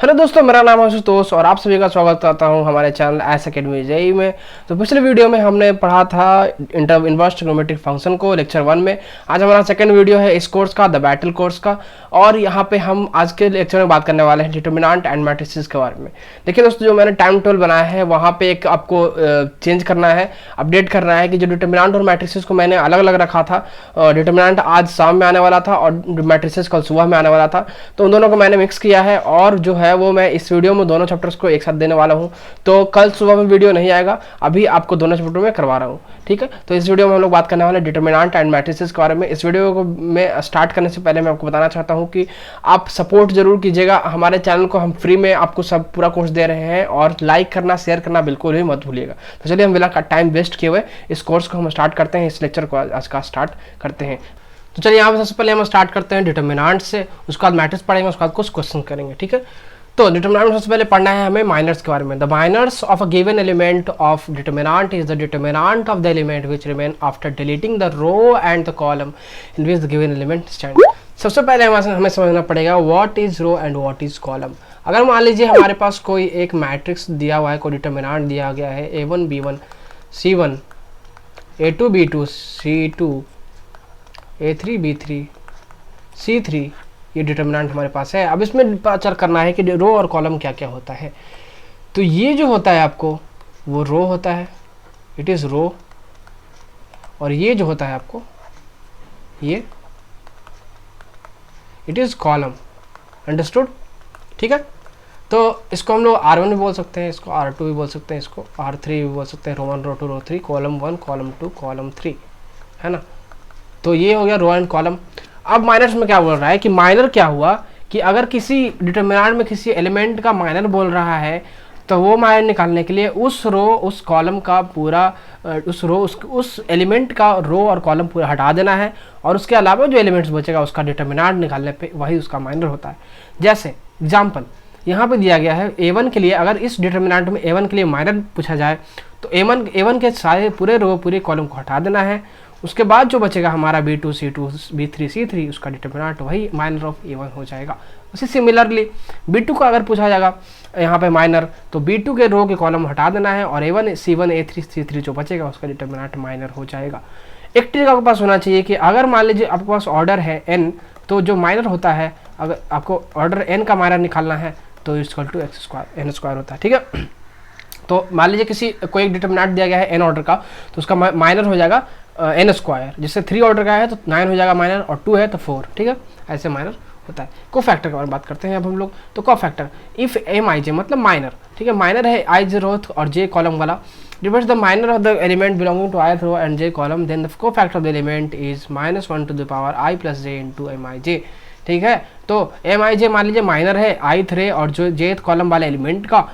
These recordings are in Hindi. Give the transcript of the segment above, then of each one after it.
हेलो दोस्तों, मेरा नाम है आशुतोष और आप सभी का स्वागत करता हूं हमारे चैनल एस अकेडमी जेई में। तो पिछले वीडियो में हमने पढ़ा था इनवर्स ट्रिग्नोमेट्रिक फंक्शन को लेक्चर 1 में। आज हमारा सेकंड वीडियो है इस कोर्स का, द बैटल कोर्स का। और यहाँ पे हम आज के लेक्चर में बात करने वाले हैं डिटर्मिनेंट एंड मैट्रिसेस के बारे में। देखिए दोस्तों, जो मैंने टाइम टेबल बनाया है वहाँ पे एक आपको चेंज करना है, अपडेट करना है कि जो डिटर्मिनेंट और मैट्रिसेस को मैंने अलग अलग रखा था, डिटर्मिनेंट आज शाम में आने वाला था और मैट्रिसेस कल सुबह में आने वाला था, तो उन दोनों को मैंने मिक्स किया है और जो है वो मैं इस वीडियो में दोनों चैप्टर्स को एक साथ देने वाला हूं। तो कल सुबह में वीडियो नहीं आएगा, अभी आपको दोनों चैप्टर में करवा रहा हूं, ठीक है। तो इस वीडियो में हम लोग बात करने वाले डिटर्मिनेंट एंड मैट्रिसेस के बारे में। इस वीडियो को मैं स्टार्ट करने से पहले मैं आपको बताना चाहता हूं कि आप सपोर्ट जरूर कीजिएगा हमारे चैनल को। हम फ्री में आपको सब पूरा कोर्स दे रहे हैं और लाइक करना, शेयर करना बिल्कुल भी मत भूलिएगा। तो चलिए हम बिना टाइम वेस्ट किए हुए इस कोर्स को हम स्टार्ट करते हैं, इस लेक्चर को आज का स्टार्ट करते हैं। तो चलिए यहाँ पे सबसे पहले हम स्टार्ट करते हैं डिटर्मिनेंट से, उसके बाद मैट्रिक्स पढ़ेंगे, उसके बाद कुछ क्वेश्चन करेंगे, ठीक है। तो डिटर्मिनेंट सबसे पहले पढ़ना है हमें माइनर्स के बारे में। The minors of a given element of determinant is the determinant of the element which remain after deleting the row and the column in which the given element stand. सबसे पहले हमें समझना पड़ेगा what is row and what is column. अगर मान लीजिए हमारे पास कोई एक मैट्रिक्स दिया हुआ है, कोई डिटर्मिनेंट दिया गया है A1 B1 C1 A2 B2 C2 A3 B3 C3, ये डिटर्मिनेंट हमारे पास है। अब इसमें पता करना है कि रो और कॉलम क्या क्या होता है। तो ये जो होता है आपको वो रो होता है, इट इज़ रो। और ये जो होता है आपको ये इट इज़ कॉलम। अंडरस्टूड, ठीक है। तो इसको हम लोग R1 भी बोल सकते हैं, इसको R2 भी बोल सकते हैं, इसको R3 भी बोल सकते हैं, रो 1 रो 2 रो 3, कॉलम 1 कॉलम 2 कॉलम 3, है ना। तो ये हो गया रो एंड कॉलम। अब माइनर्स में क्या बोल रहा है कि माइनर क्या हुआ कि अगर किसी डिटर्मिनेंट में किसी एलिमेंट का माइनर बोल रहा है तो वो माइनर निकालने के लिए उस रो उस कॉलम का पूरा उस एलिमेंट का रो और कॉलम पूरा हटा देना है और उसके अलावा जो एलिमेंट्स बचेगा उसका डिटर्मिनेंट निकालने पे वही उसका माइनर होता है। जैसे एग्जाम्पल यहाँ पे दिया गया है A1 के लिए, अगर इस डिटर्मिनेंट में A1 के लिए माइनर पूछा जाए तो A1 के सारे पूरे रो पूरे कॉलम को हटा देना है। उसके बाद जो बचेगा हमारा B2 C2 B3 C3, उसका डिटर्मिनेंट वही माइनर ऑफ A1 हो जाएगा। उसी सिमिलरली B2 का अगर पूछा जाएगा यहाँ पे माइनर, तो B2 के रो के कॉलम हटा देना है और A1 C1 A3 C3 जो बचेगा उसका डिटर्मिनेंट माइनर हो जाएगा। एक ट्रिक आपके पास होना चाहिए कि अगर मान लीजिए आपके पास ऑर्डर है n, तो जो माइनर होता है, अगर आपको ऑर्डर n का माइनर निकालना है तो equal to x square n square होता है, ठीक है। तो मान लीजिए किसी कोई एक डिटर्मिनेंट दिया गया है n ऑर्डर का, तो उसका माइनर हो जाएगा n स्क्वायर। जैसे 3 ऑर्डर का है तो 9 हो जाएगा माइनर, और 2 है तो 4, ठीक है। ऐसे माइनर होता है। को फैक्टर के बारे में बात करते हैं अब हम लोग। तो cofactor if M I J मतलब माइनर, ठीक है। माइनर है i रोथ और j कॉलम वाला, divides the minor of the element belonging to ith row and j column, then the cofactor of the element is -1 to the power i plus j into M I जे, ठीक है। तो एम आई जे मान लीजिए माइनर है ith रे और जो j कॉलम वाले एलिमेंट का,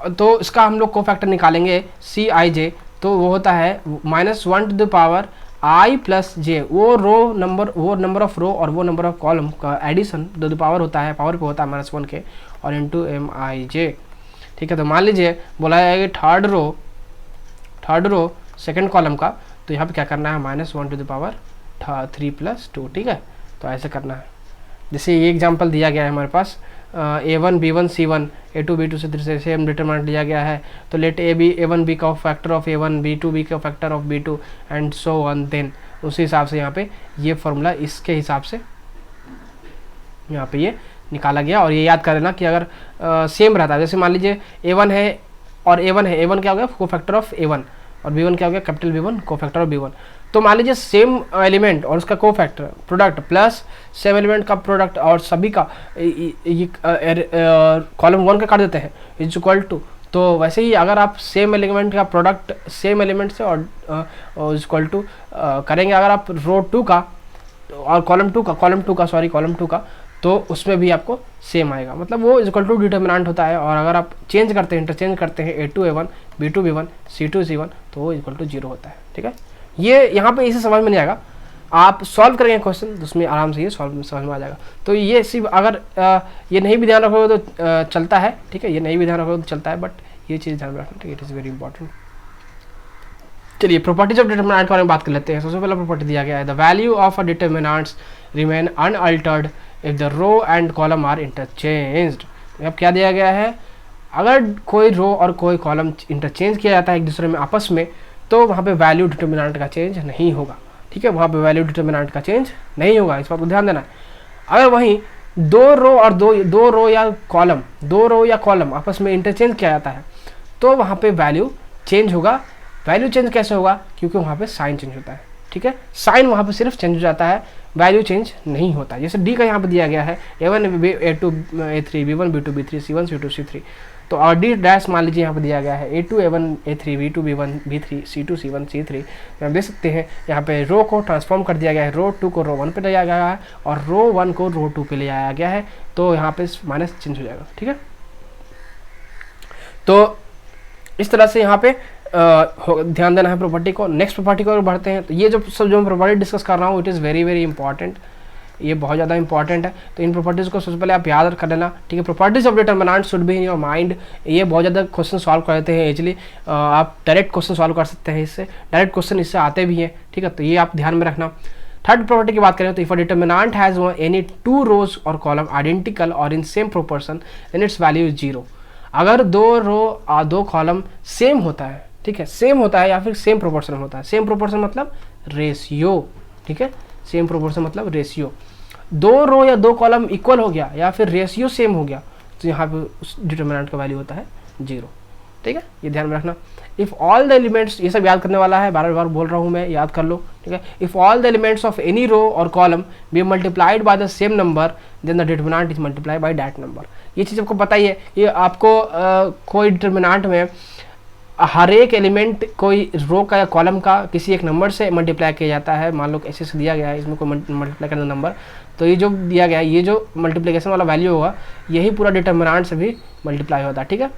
तो इसका हम लोग को फैक्टर निकालेंगे सी आई जे, तो वो होता है -1 to the power i plus J, वो नंबर ऑफ रो और वो नंबर ऑफ कॉलम का एडिशन टू द पावर होता है, पावर पे होता है -1 के, और इंटू एम आई जे, ठीक है। तो मान लीजिए बोला है कि थर्ड रो सेकंड कॉलम का, तो यहाँ पे क्या करना है -1 टू द पावर 3 प्लस 2, ठीक है। तो ऐसे करना है। जैसे ये एग्जांपल दिया गया है हमारे पास A1 B1 C1 A2 B2 से सेम डिटरमिनेंट दिया गया है, तो लेट A1 B का factor of A1 B2 B का factor of B2 and so on. Then उसी हिसाब से यहाँ पे ये फॉर्मूला इसके हिसाब से यहाँ पे ये निकाला गया। और ये याद कर लेना कि अगर सेम रहता है, जैसे मान लीजिए A1 है और A1 है, A1 क्या हो गया को फैक्टर ऑफ A1 और B1 क्या हो गया कैपिटल B1 को फैक्टर ऑफ B1। तो मान लीजिए सेम एलिमेंट और उसका को factor product plus same element का प्रोडक्ट और सभी का कॉलम 1 का काट देते हैं इज इक्वल टू। तो वैसे ही अगर आप सेम एलिमेंट का प्रोडक्ट सेम एलिमेंट से और इक्वल टू करेंगे, अगर आप रो 2 का और कॉलम 2 का तो उसमें भी आपको सेम आएगा, मतलब वो इक्वल टू डिटर्मिनेंट होता है। और अगर आप चेंज करते हैं, इंटरचेंज करते हैं A2 A1 B2 B1 C2 C1, तो वो इक्वल टू 0 होता है, ठीक है। ये यहाँ पे इसे समझ में नहीं आएगा, आप सॉल्व करेंगे क्वेश्चन तो उसमें आराम से ये समझ में आ जाएगा। तो ये सिर्फ अगर ये नहीं भी ध्यान रखोगे तो चलता है, ठीक है। ये नहीं भी ध्यान रखोगे तो चलता है, बट ये चीज़ ध्यान में रखना, ठीक है। It is very important. चलिए प्रॉपर्टीज ऑफ डिटर्मिनेंट के बारे में बात कर लेते हैं। सबसे पहला प्रॉपर्टी दिया गया है the value of a determinants remain unaltered if the row and column are interchanged. अब क्या दिया गया है, अगर कोई रो और कोई कॉलम इंटरचेंज किया जाता है एक दूसरे में आपस में, तो वहाँ पे वैल्यू डिटर्मिनेंट का चेंज नहीं होगा। ठीक है, वहाँ पे वैल्यू डिटर्मिनेंट का चेंज नहीं होगा, इस बात को ध्यान देना है। अगर वहीं दो रो या कॉलम आपस में इंटरचेंज किया जाता है तो वहाँ पे वैल्यू चेंज होगा। वैल्यू चेंज कैसे होगा, क्योंकि वहाँ पे साइन चेंज होता है। ठीक है, साइन वहाँ पे सिर्फ चेंज हो जाता है, वैल्यू चेंज नहीं होता। जैसे डी का यहाँ पे दिया गया है A1 A2 A3 B1 B2 B3 C1 C2 C3, तो और डी डैश मान लीजिए यहाँ पे दिया गया है A2 A1 A3 B2 B1 B3 C2 C1 C3। तो आप देख सकते हैं यहाँ पे रो को ट्रांसफॉर्म कर दिया गया है, रो 2 को रो 1 पे ले जाया गया है और रो 1 को रो 2 पे ले जाया गया है, तो यहाँ पे माइनस चेंज हो जाएगा। ठीक है, तो इस तरह से यहाँ पे ध्यान देना है प्रॉपर्टी को। नेक्स्ट प्रॉपर्टी को बढ़ते हैं, तो ये जो मैं प्रॉपर्टी डिस्कस कर रहा हूँ it is very very important, ये बहुत ज़्यादा इंपॉर्टेंट है। तो इन प्रॉपर्टीज़ को सबसे पहले आप याद कर लेना। ठीक है, properties of determinant should be in your mind. ये बहुत ज़्यादा क्वेश्चन सॉल्व कर देते हैं इजीली, आप डायरेक्ट क्वेश्चन सॉल्व कर सकते हैं इससे, डायरेक्ट क्वेश्चन इससे आते भी हैं। ठीक है, तो ये आप ध्यान में रखना। थर्ड प्रॉपर्टी की बात करें तो if a determinant has any two rows और कॉलम आइडेंटिकल और in same proportion then its value is 0। अगर दो रो दो कॉलम सेम होता है, ठीक है, सेम होता है या फिर सेम प्रोपोर्शन होता है। सेम प्रोपोर्शन मतलब रेशियो। ठीक है, सेम प्रोपोर्शन मतलब रेशियो। दो रो या दो कॉलम इक्वल हो गया या फिर रेशियो सेम हो गया तो यहाँ पे उस डिटर्मिनेंट का वैल्यू होता है 0। ठीक है, ये ध्यान में रखना। इफ़ ऑल द एलिमेंट्स, ये सब याद करने वाला है, बार बार बोल रहा हूँ मैं, याद कर लो। ठीक है, if all the elements of any row और column be multiplied by the same number then the determinant is multiplied by that number. ये चीज़ आपको पता ही है, ये आपको कोई डिटर्मिनेंट में हर एक एलिमेंट कोई रो का या कॉलम का किसी एक नंबर से मल्टीप्लाई किया जाता है। मान लो ऐसे दिया गया है, इसमें कोई मल्टीप्लाई करना नंबर, तो ये जो दिया गया है, ये जो मल्टीप्लिकेशन वाला वैल्यू होगा यही पूरा डिटर्मिनेंट से भी मल्टीप्लाई होता है। ठीक है,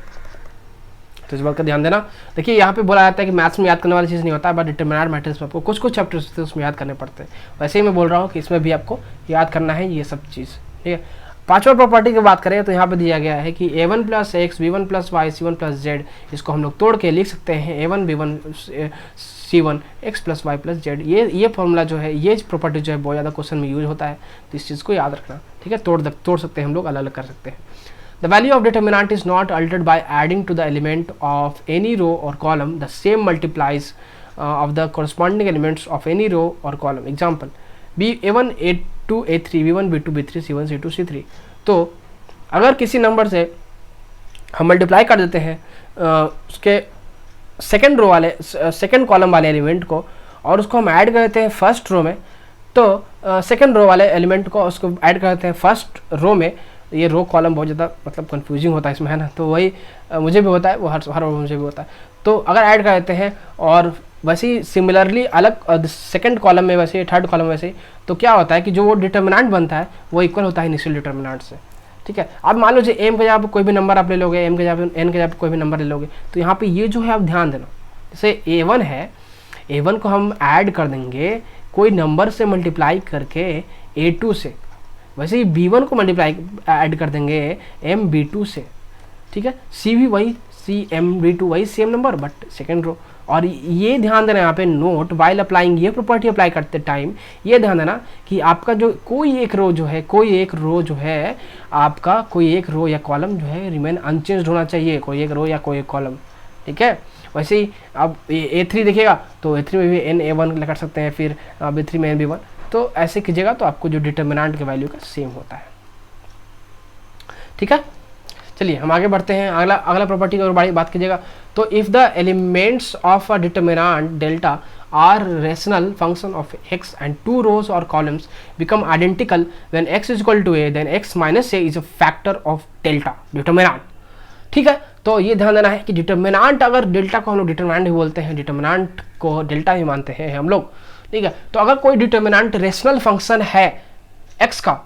तो इस बात का ध्यान देना। देखिए यहाँ पे बोला जाता है कि मैथ्स में याद करने वाली चीज़ नहीं होता है, बट डिटर्मिनेंट मैथ्स में आपको कुछ कुछ चैप्टर्स होते हैं उसमें याद करने पड़ते हैं। वैसे ही मैं बोल रहा हूँ कि इसमें भी आपको याद करना है ये सब चीज़। ठीक है, पांचवा प्रॉपर्टी की बात करें तो यहाँ पे दिया गया है कि a1 + x b1 + y c1 + z, इसको हम लोग तोड़ के लिख सकते हैं a1 b1 c1 x + y + z। ये फॉर्मूला जो है, ये प्रॉपर्टी जो है बहुत ज़्यादा क्वेश्चन में यूज होता है, तो इस चीज़ को याद रखना। ठीक है, तोड़ सकते हैं हम लोग, अलग अलग कर सकते हैं। The value of determinant is not altered by adding to the element of any row और column the same multiplies of the corresponding elements of any row और column. Example a1 a2 a3 b1 b2 b3 c1 c2 c3। तो अगर किसी नंबर से हम मल्टीप्लाई कर देते हैं उसके सेकंड कॉलम वाले एलिमेंट को और उसको हम ऐड कर देते हैं फर्स्ट रो में, तो सेकंड रो वाले एलिमेंट को उसको ऐड कर देते हैं फर्स्ट रो में। ये रो कॉलम बहुत ज़्यादा मतलब कंफ्यूजिंग होता है इसमें, है ना, तो वही मुझे भी होता है, वो हर मुझे भी होता है। तो अगर ऐड कर देते हैं और वैसे ही सिमिलरली अलग सेकंड कॉलम में वैसे थर्ड कॉलम वैसे, तो क्या होता है कि जो वो डिटर्मिनेंट बनता है वो इक्वल होता है इनिशियल डिटर्मिनेंट से। ठीक है, अब मान लीजिए एम के जगह पर कोई भी नंबर आप ले लोगे, एम के जगह एन के जगह पर कोई भी नंबर ले लोगे, तो यहाँ पे ये जो है आप ध्यान देना, जैसे a1 है, a1 को हम ऐड कर देंगे कोई नंबर से मल्टीप्लाई करके a2 से, वैसे ही b1 को मल्टीप्लाई ऐड कर देंगे mb2 से। ठीक है, c भी वही cmb2 वही same number but second row. और ये ध्यान देना यहाँ पे नोट वाइल अप्लाइंग, ये प्रॉपर्टी अप्लाई करते टाइम ये ध्यान देना कि आपका जो कोई एक रो जो है आपका कोई एक रो या कॉलम जो है रिमेन अनचेंज्ड होना चाहिए, कोई एक रो या कोई एक कॉलम। ठीक है, वैसे ही अब a3 देखिएगा तो a3 में भी na1 कर सकते हैं, फिर b3 में nb1, तो ऐसे कीजिएगा तो आपको जो डिटर्मिनेंट के वैल्यू का सेम होता है। ठीक है, चलिए हम आगे बढ़ते हैं। अगला प्रॉपर्टी की और बात कीजिएगा तो if the elements of a determinant delta are rational function of x and two rows और columns become identical when x is equal to a then x minus a is a factor of delta determinant. ठीक है, तो ये ध्यान देना है कि डिटर्मिनेंट, अगर डेल्टा को हम लोग डिटर्मिनेंट ही बोलते हैं, डिटर्मिनेंट को डेल्टा ही मानते हैं हम लोग। ठीक है, तो अगर कोई डिटर्मिनेंट रेशनल फंक्शन है x का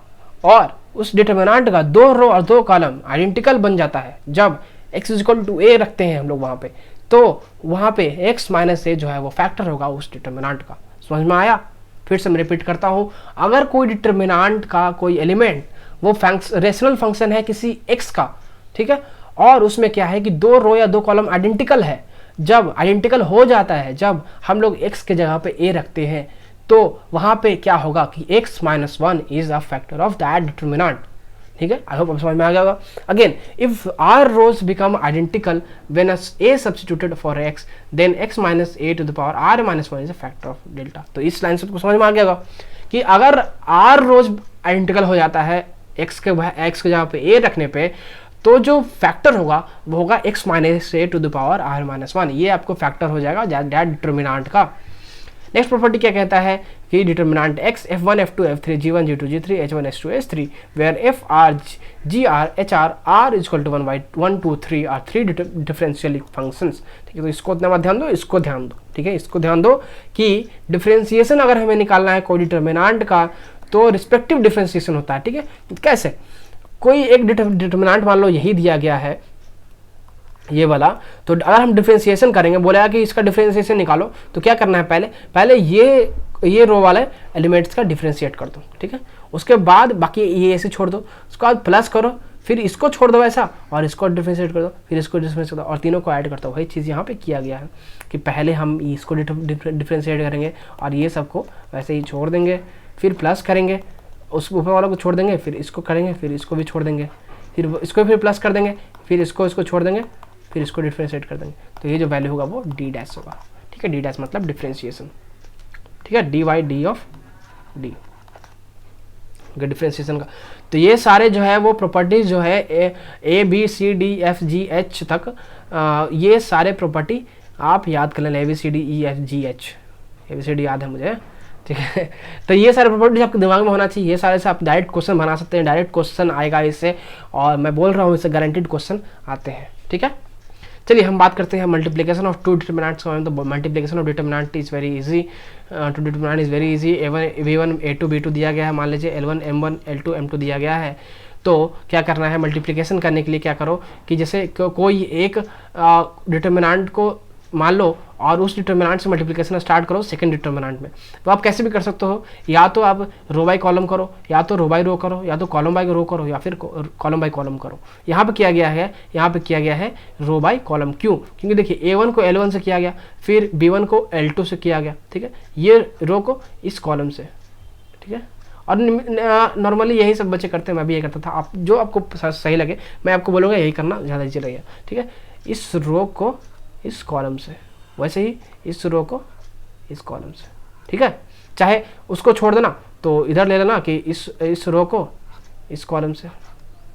और उस डिटर्मिनेंट का दो रो और दो कॉलम आइडेंटिकल बन जाता है, जब x is equal to a रखते हैं हम लोग वहाँ पे, तो वहाँ पे x माइनस a जो है वो फैक्टर होगा उस डिटर्मिनेंट का। समझ में आया? फिर से मैं रिपीट करता हूँ, अगर कोई डिटर्मिनेंट का कोई एलिमेंट वो रेशनल फंक्शन है किसी x का, ठीक है, और उसमें क्या है कि दो रो या दो कॉलम आइडेंटिकल है, जब आइडेंटिकल हो जाता है जब हम लोग x के जगह पे a रखते हैं, तो वहाँ पे क्या होगा कि x minus 1 is a factor of that determinant. ठीक है, आई होप अब समझ में आ गया होगा। Again if r rows become identical when a substituted for x then x minus a to the power r minus one is a factor of delta. तो इस लाइन से आपको समझ में आ गया होगा कि अगर आर रोज आइडेंटिकल हो जाता है एक्स के जहाँ पे ए रखने पे, तो जो फैक्टर होगा वो होगा x minus a to the power r minus one. ये आपको फैक्टर हो जाएगा दैट डिटर्मिनेंट का। नेक्स्ट प्रॉपर्टी क्या कहता है कि determinant x f1 f2 f3 g1 g2 g3 h1 h2 h3 where f r g r h r r is equal to 1 by 1 2 3 are 3 differential functions. ठीक है, तो इसको उतना मत ध्यान दो, इसको ध्यान दो। ठीक है, इसको ध्यान दो कि डिफरेंशिएशन अगर हमें निकालना है कोई डिटर्मिनेंट का तो रिस्पेक्टिव डिफरेंशिएशन होता है। ठीक है, कैसे? कोई एक डिटर्मिनेंट मान लो यही दिया गया है ये वाला, तो अगर हम डिफरेंशिएशन करेंगे, बोला कि इसका डिफरेंशिएशन निकालो, तो क्या करना है, पहले ये रो वाले एलिमेंट्स का डिफरेंशिएट कर दो। ठीक है, उसके बाद बाकी ये ऐसे छोड़ दो, उसके बाद प्लस करो, फिर इसको छोड़ दो ऐसा और इसको डिफरेंशिएट कर दो, फिर इसको डिफरेंशिएट कर दो और तीनों को ऐड कर दो। वही चीज़ यहाँ पे किया गया है कि पहले हम इसको डिफरेंशिएट करेंगे और ये सबको वैसे ही छोड़ देंगे, फिर प्लस करेंगे, उस ऊपर वाला को छोड़ देंगे, फिर इसको करेंगे, फिर इसको भी छोड़ देंगे, फिर इसको फिर प्लस कर देंगे, फिर इसको छोड़ देंगे, फिर इसको डिफरेंशिएट कर देंगे। तो ये जो वैल्यू होगा वो डी डैश होगा। ठीक है, डी डैश मतलब डिफरेंशिएशन। ठीक है, d y d of d differentiation का। तो ये सारे जो है वो प्रॉपर्टीज जो है A B C D F G H तक, ये सारे प्रॉपर्टी आप याद कर लें, A B C D E F G H, A B C D याद है मुझे। ठीक है, तो ये सारे प्रॉपर्टीज आपके दिमाग में होना चाहिए। ये सारे से आप डायरेक्ट क्वेश्चन बना सकते हैं, डायरेक्ट क्वेश्चन आएगा इससे, और मैं बोल रहा हूँ इससे गारंटीड क्वेश्चन आते हैं। ठीक है, चलिए हम बात करते हैं मल्टीप्लिकेशन ऑफ टू डिटर्मिनेंट्स का। तो multiplication of determinant is very easy, two determinant is very easy. v1 a2 b2 दिया गया है, मान लीजिए l1 m1 l2 m2 दिया गया है। तो क्या करना है, मल्टीप्लिकेशन करने के लिए क्या करो कि जैसे कोई एक डिटर्मिनेंट को मान लो और उस डिटर्मिनेंट से मल्टीप्लिकेशन स्टार्ट करो सेकंड डिटर्मिनेंट में। तो आप कैसे भी कर सकते हो, या तो आप रो बाई कॉलम करो, या तो रो बाई रो करो, या तो कॉलम बाई रो करो, या फिर कॉलम बाई कॉलम करो। यहाँ पे किया गया है रो बाई कॉलम। क्यों? क्योंकि देखिए a1 को l1 से किया गया, फिर b1 को l2 से किया गया। ठीक है, ये रो को इस कॉलम से। ठीक है, और नॉर्मली यही सब बच्चे करते हैं, मैं भी यही करता था। आप जो आपको सही लगे मैं आपको बोलूँगा यही करना ज़्यादा इजी रहेगा। ठीक है, इस रो को इस कॉलम से, वैसे ही इस रो को इस कॉलम से। ठीक है, चाहे उसको छोड़ देना तो इधर ले लेना कि इस रो को इस कॉलम से।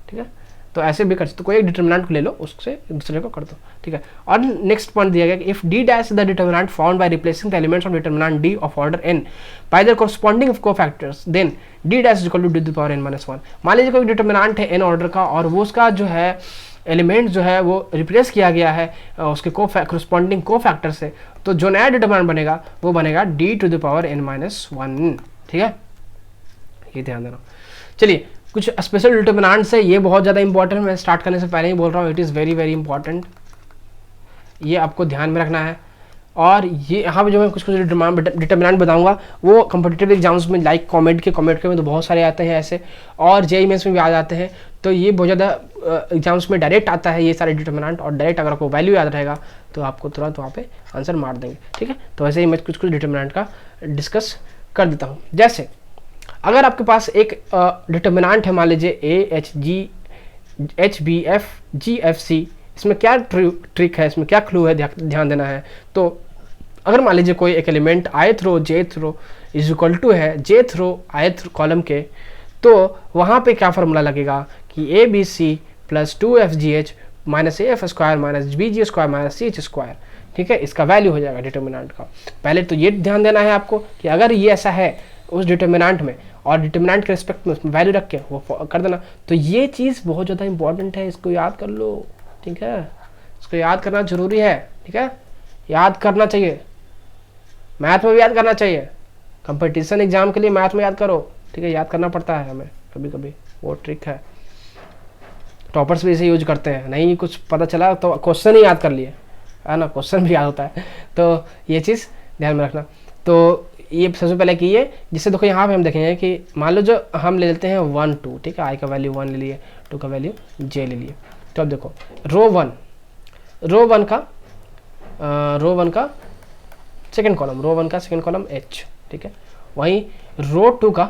ठीक है, तो ऐसे भी कर सकते, तो कोई एक डिटर्मिनेंट को ले लो, उससे दूसरे को कर दो। ठीक है, और नेक्स्ट पॉइंट दिया गया कि if D dash the determinant found by replacing the elements of determinant D of order n by the corresponding cofactors then D dash is equal to D to the power n minus 1। मान लीजिए कोई डिटर्मिनेंट है n ऑर्डर का और वो उसका जो है एलिमेंट जो है वो रिप्लेस किया गया है उसके कोरस्पॉन्डिंग कोफैक्टर से, तो जो नया डिटर्मिनेंट बनेगा वो बनेगा D to the power n minus 1। ठीक है, ये ध्यान देना। चलिए कुछ स्पेशल डिटर्मिनेंट्स है, ये बहुत ज़्यादा इंपॉर्टेंट, मैं स्टार्ट करने से पहले ही बोल रहा हूँ, it is very very important, ये आपको ध्यान में रखना है। और ये यहाँ पे जो मैं कुछ डिटर्मिनेंट बताऊंगा वो कॉम्पिटिटिव एग्जाम्स में लाइक कॉमेड के में तो बहुत सारे आते हैं ऐसे, और जेईई मेंस में भी आ जाते हैं। तो ये बहुत ज़्यादा एग्जाम्स में डायरेक्ट आता है ये सारे डिटर्मिनेंट, और डायरेक्ट अगर आपको वैल्यू याद रहेगा तो आपको तुरंत वहाँ पे आंसर मार देंगे। ठीक है, तो वैसे ही मैं कुछ डिटर्मिनेंट का डिस्कस कर देता हूँ। जैसे अगर आपके पास एक डिटर्मिनेंट है, मान लीजिए a h g h b f g f c, इसमें क्या ट्रिक है, इसमें क्या क्लू है, ध्यान देना है। तो अगर मान लीजिए कोई एक element ith row jth row is equal to है jth रो ith कॉलम के, तो वहाँ पे क्या फार्मूला लगेगा कि a B c plus 2fgh minus AF square minus BG square minus CH square. ठीक है, इसका वैल्यू हो जाएगा डिटर्मिनेंट का। पहले तो ये ध्यान देना है आपको कि अगर ये ऐसा है उस डिटर्मिनेंट में और डिटर्मिनेंट के रिस्पेक्ट में उसमें वैल्यू रख के वो कर देना। तो ये चीज़ बहुत ज़्यादा इंपॉर्टेंट है, इसको याद कर लो। ठीक है, इसको याद करना जरूरी है। ठीक है, याद करना चाहिए, मैथ में भी याद करना चाहिए, कंपटीशन एग्जाम के लिए मैथ में याद करो। ठीक है, याद करना पड़ता है हमें कभी कभी, वो ट्रिक है, टॉपर्स भी इसे यूज करते हैं। नहीं कुछ पता चला तो क्वेश्चन ही याद कर लिए, है ना, क्वेश्चन भी याद होता है। तो ये चीज़ ध्यान में रखना। तो ये सबसे पहले कीजिए, जिससे देखो यहाँ पे हम देखेंगे कि मान लो जो हम ले लेते हैं 1 2, ठीक है, i का वैल्यू 1 ले लिए, 2 का वैल्यू j ले लिए। तो अब देखो रो वन का सेकंड कॉलम h, ठीक है, वहीं रो टू का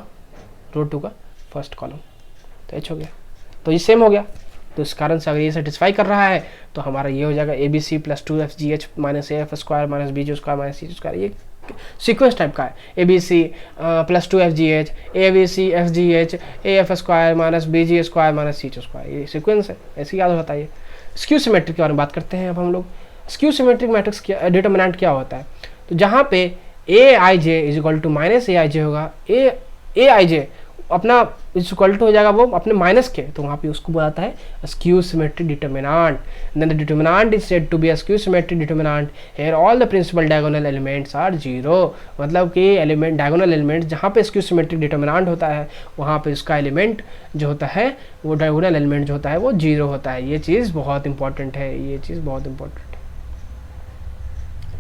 फर्स्ट कॉलम, तो h हो गया। तो ये सेम हो गया। तो इस कारण से अगर ये सेटिस्फाई कर रहा है तो हमारा ये हो जाएगा a B c plus 2FGH minus AF square minus BG square minus CG square. ये सीक्वेंस टाइप का है, A B c plus 2FGH ABC FGH AF square minus BG square minus CG square, ये सीक्वेंस है, ऐसे याद होता है। ये स्क्यू सिमेट्रिक के बारे में बात करते हैं अब हम लोग। स्क्यू सिमेट्रिक मैट्रिक्स क्या डिटर्मिनेंट क्या होता है, तो जहाँ पे AIJ is equal to minus AIJ होगा, AIJ अपना इज इक्वल टू हो जाएगा वो अपने माइनस के, तो वहाँ पे उसको बताता है skew symmetric determinant. Then the determinant is said to be a skew symmetric determinant here all the principal diagonal elements are zero. मतलब कि एलिमेंट डायगोनल एलिमेंट जहाँ पे स्क्यू सिमेट्रिक डिटर्मिनेंट होता है वहाँ पे उसका एलिमेंट जो होता है वो डायगोनल एलिमेंट जो होता है वो जीरो होता है। ये चीज़ बहुत इंपॉर्टेंट है, ये चीज़ बहुत इंपॉर्टेंट है।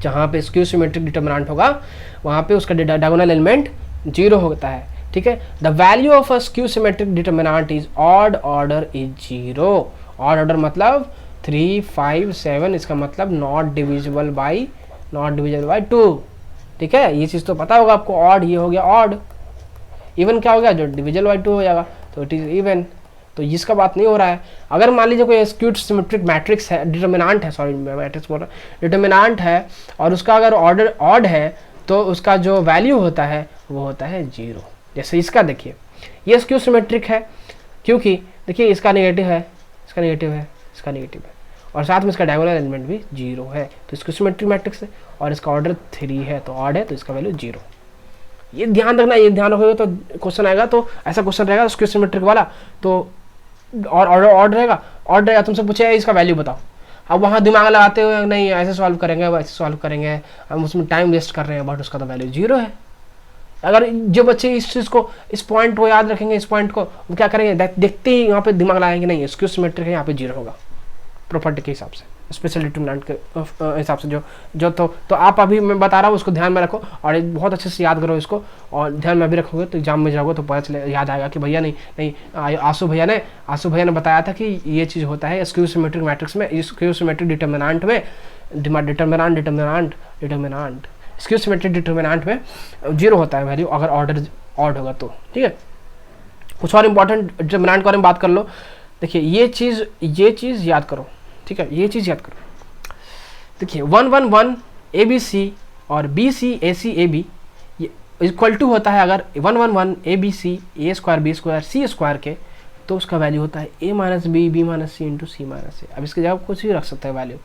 जहाँ पे स्क्यू सिमेट्रिक डिटर्मिनेंट होगा वहाँ पे उसका डायगोनल एलिमेंट जीरो होता है, ठीक है। The value of a skew symmetric determinant is odd order is zero. Odd order मतलब 3, 5, 7, इसका मतलब नॉट डिविजिबल बाई 2, ठीक है। ये चीज़ तो पता होगा आपको, ऑड ये हो गया ऑड। इवन क्या हो गया, जो डिविजिबल बाई 2 हो जाएगा तो इट इज इवन। तो इसका बात नहीं हो रहा है। अगर मान लीजिए कोई स्क्यूड सिमेट्रिक मैट्रिक्स है, डिटर्मिनेंट है, सॉरी मैं मैट्रिक्स बोल रहा हूँ, डिटर्मिनेंट है और उसका अगर ऑर्डर ऑड है तो उसका जो वैल्यू होता है वो होता है जीरो। जैसे इसका देखिए, ये स्क्यू सिमेट्रिक है क्योंकि देखिए इसका नेगेटिव है, इसका नेगेटिव है, इसका नेगेटिव है और साथ में इसका डायगोनल एलिमेंट भी जीरो है, तो स्क्यू सिमेट्रिक मैट्रिक्स है और इसका ऑर्डर 3 है तो ऑड है, तो इसका वैल्यू जीरो। ये ध्यान रखना, ये ध्यान रखोगे तो क्वेश्चन आएगा, तो ऐसा क्वेश्चन रहेगा स्क्यू सिमेट्रिक वाला, तो और ऑर्डर ऑड रहेगा, तुमसे पूछेगा इसका वैल्यू बताओ। अब वहाँ दिमाग लगाते हुए नहीं ऐसे सॉल्व करेंगे, वैसे सॉल्व करेंगे, हम उसमें टाइम वेस्ट कर रहे हैं, बट उसका तो वैल्यू जीरो है। अगर जो बच्चे इस चीज़ को, इस पॉइंट को याद रखेंगे, इस पॉइंट को, वो क्या करेंगे, देखते ही यहाँ पे दिमाग लगाएंगे नहीं स्क्यू सिमेट्रिक है, यहाँ पे जीरो होगा प्रॉपर्टी के हिसाब से, स्पेशल डिटर्मिनेंट के हिसाब से जो तो आप अभी मैं बता रहा हूँ उसको ध्यान में रखो और बहुत अच्छे से याद करो इसको, और ध्यान में भी रखोगे तो एग्जाम में जाओगे तो पता चले, याद आएगा कि भैया नहीं आंसू भैया ने बताया था कि ये चीज़ होता है स्क्यू सिमेट्रिक मैट्रिक्स में, स्क्यू सिमेट्रिक डिटर्मिनेंट में, डिटर्मिनेंट स्क्यू सिमेट्रिक डिटर्मिनेंट में जीरो होता है वैल्यू अगर ऑर्डर ऑड होगा तो, ठीक है। कुछ और इंपॉर्टेंट डिटर्मिनेंट के बारे में बात कर लो। देखिए ये चीज़ याद करो, ठीक है, ये चीज़ याद करो। देखिए 1 1 1 ABC और BC AC AB equal to होता है अगर 1 1 1 ABC A square B square C square के, तो उसका वैल्यू होता है A minus B B minus C into C minus A। अब इसके जगह कुछ भी रख सकते हैं वैल्यू।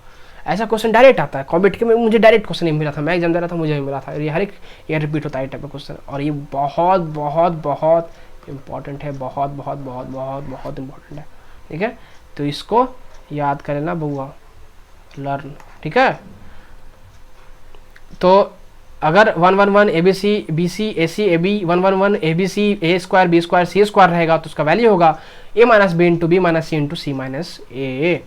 ऐसा क्वेश्चन डायरेक्ट आता है कॉम्पिटिटिव में, मुझे डायरेक्ट क्वेश्चन नहीं मिला था, मैं एग्जाम दे रहा था, मुझे भी मिला था, ये हर एक ईयर रिपीट होता है टाइप का क्वेश्चन, और ये बहुत बहुत बहुत इंपॉर्टेंट है, बहुत बहुत बहुत बहुत बहुत इंपॉर्टेंट है, ठीक है। तो इसको याद कर लेना बउआ, लर्न, ठीक है। तो अगर 1 1 1 ABC BC AC AB 1 1 1 ABC A square B square C square रहेगा तो उसका वैल्यू होगा A minus B into B minus C into C minus A,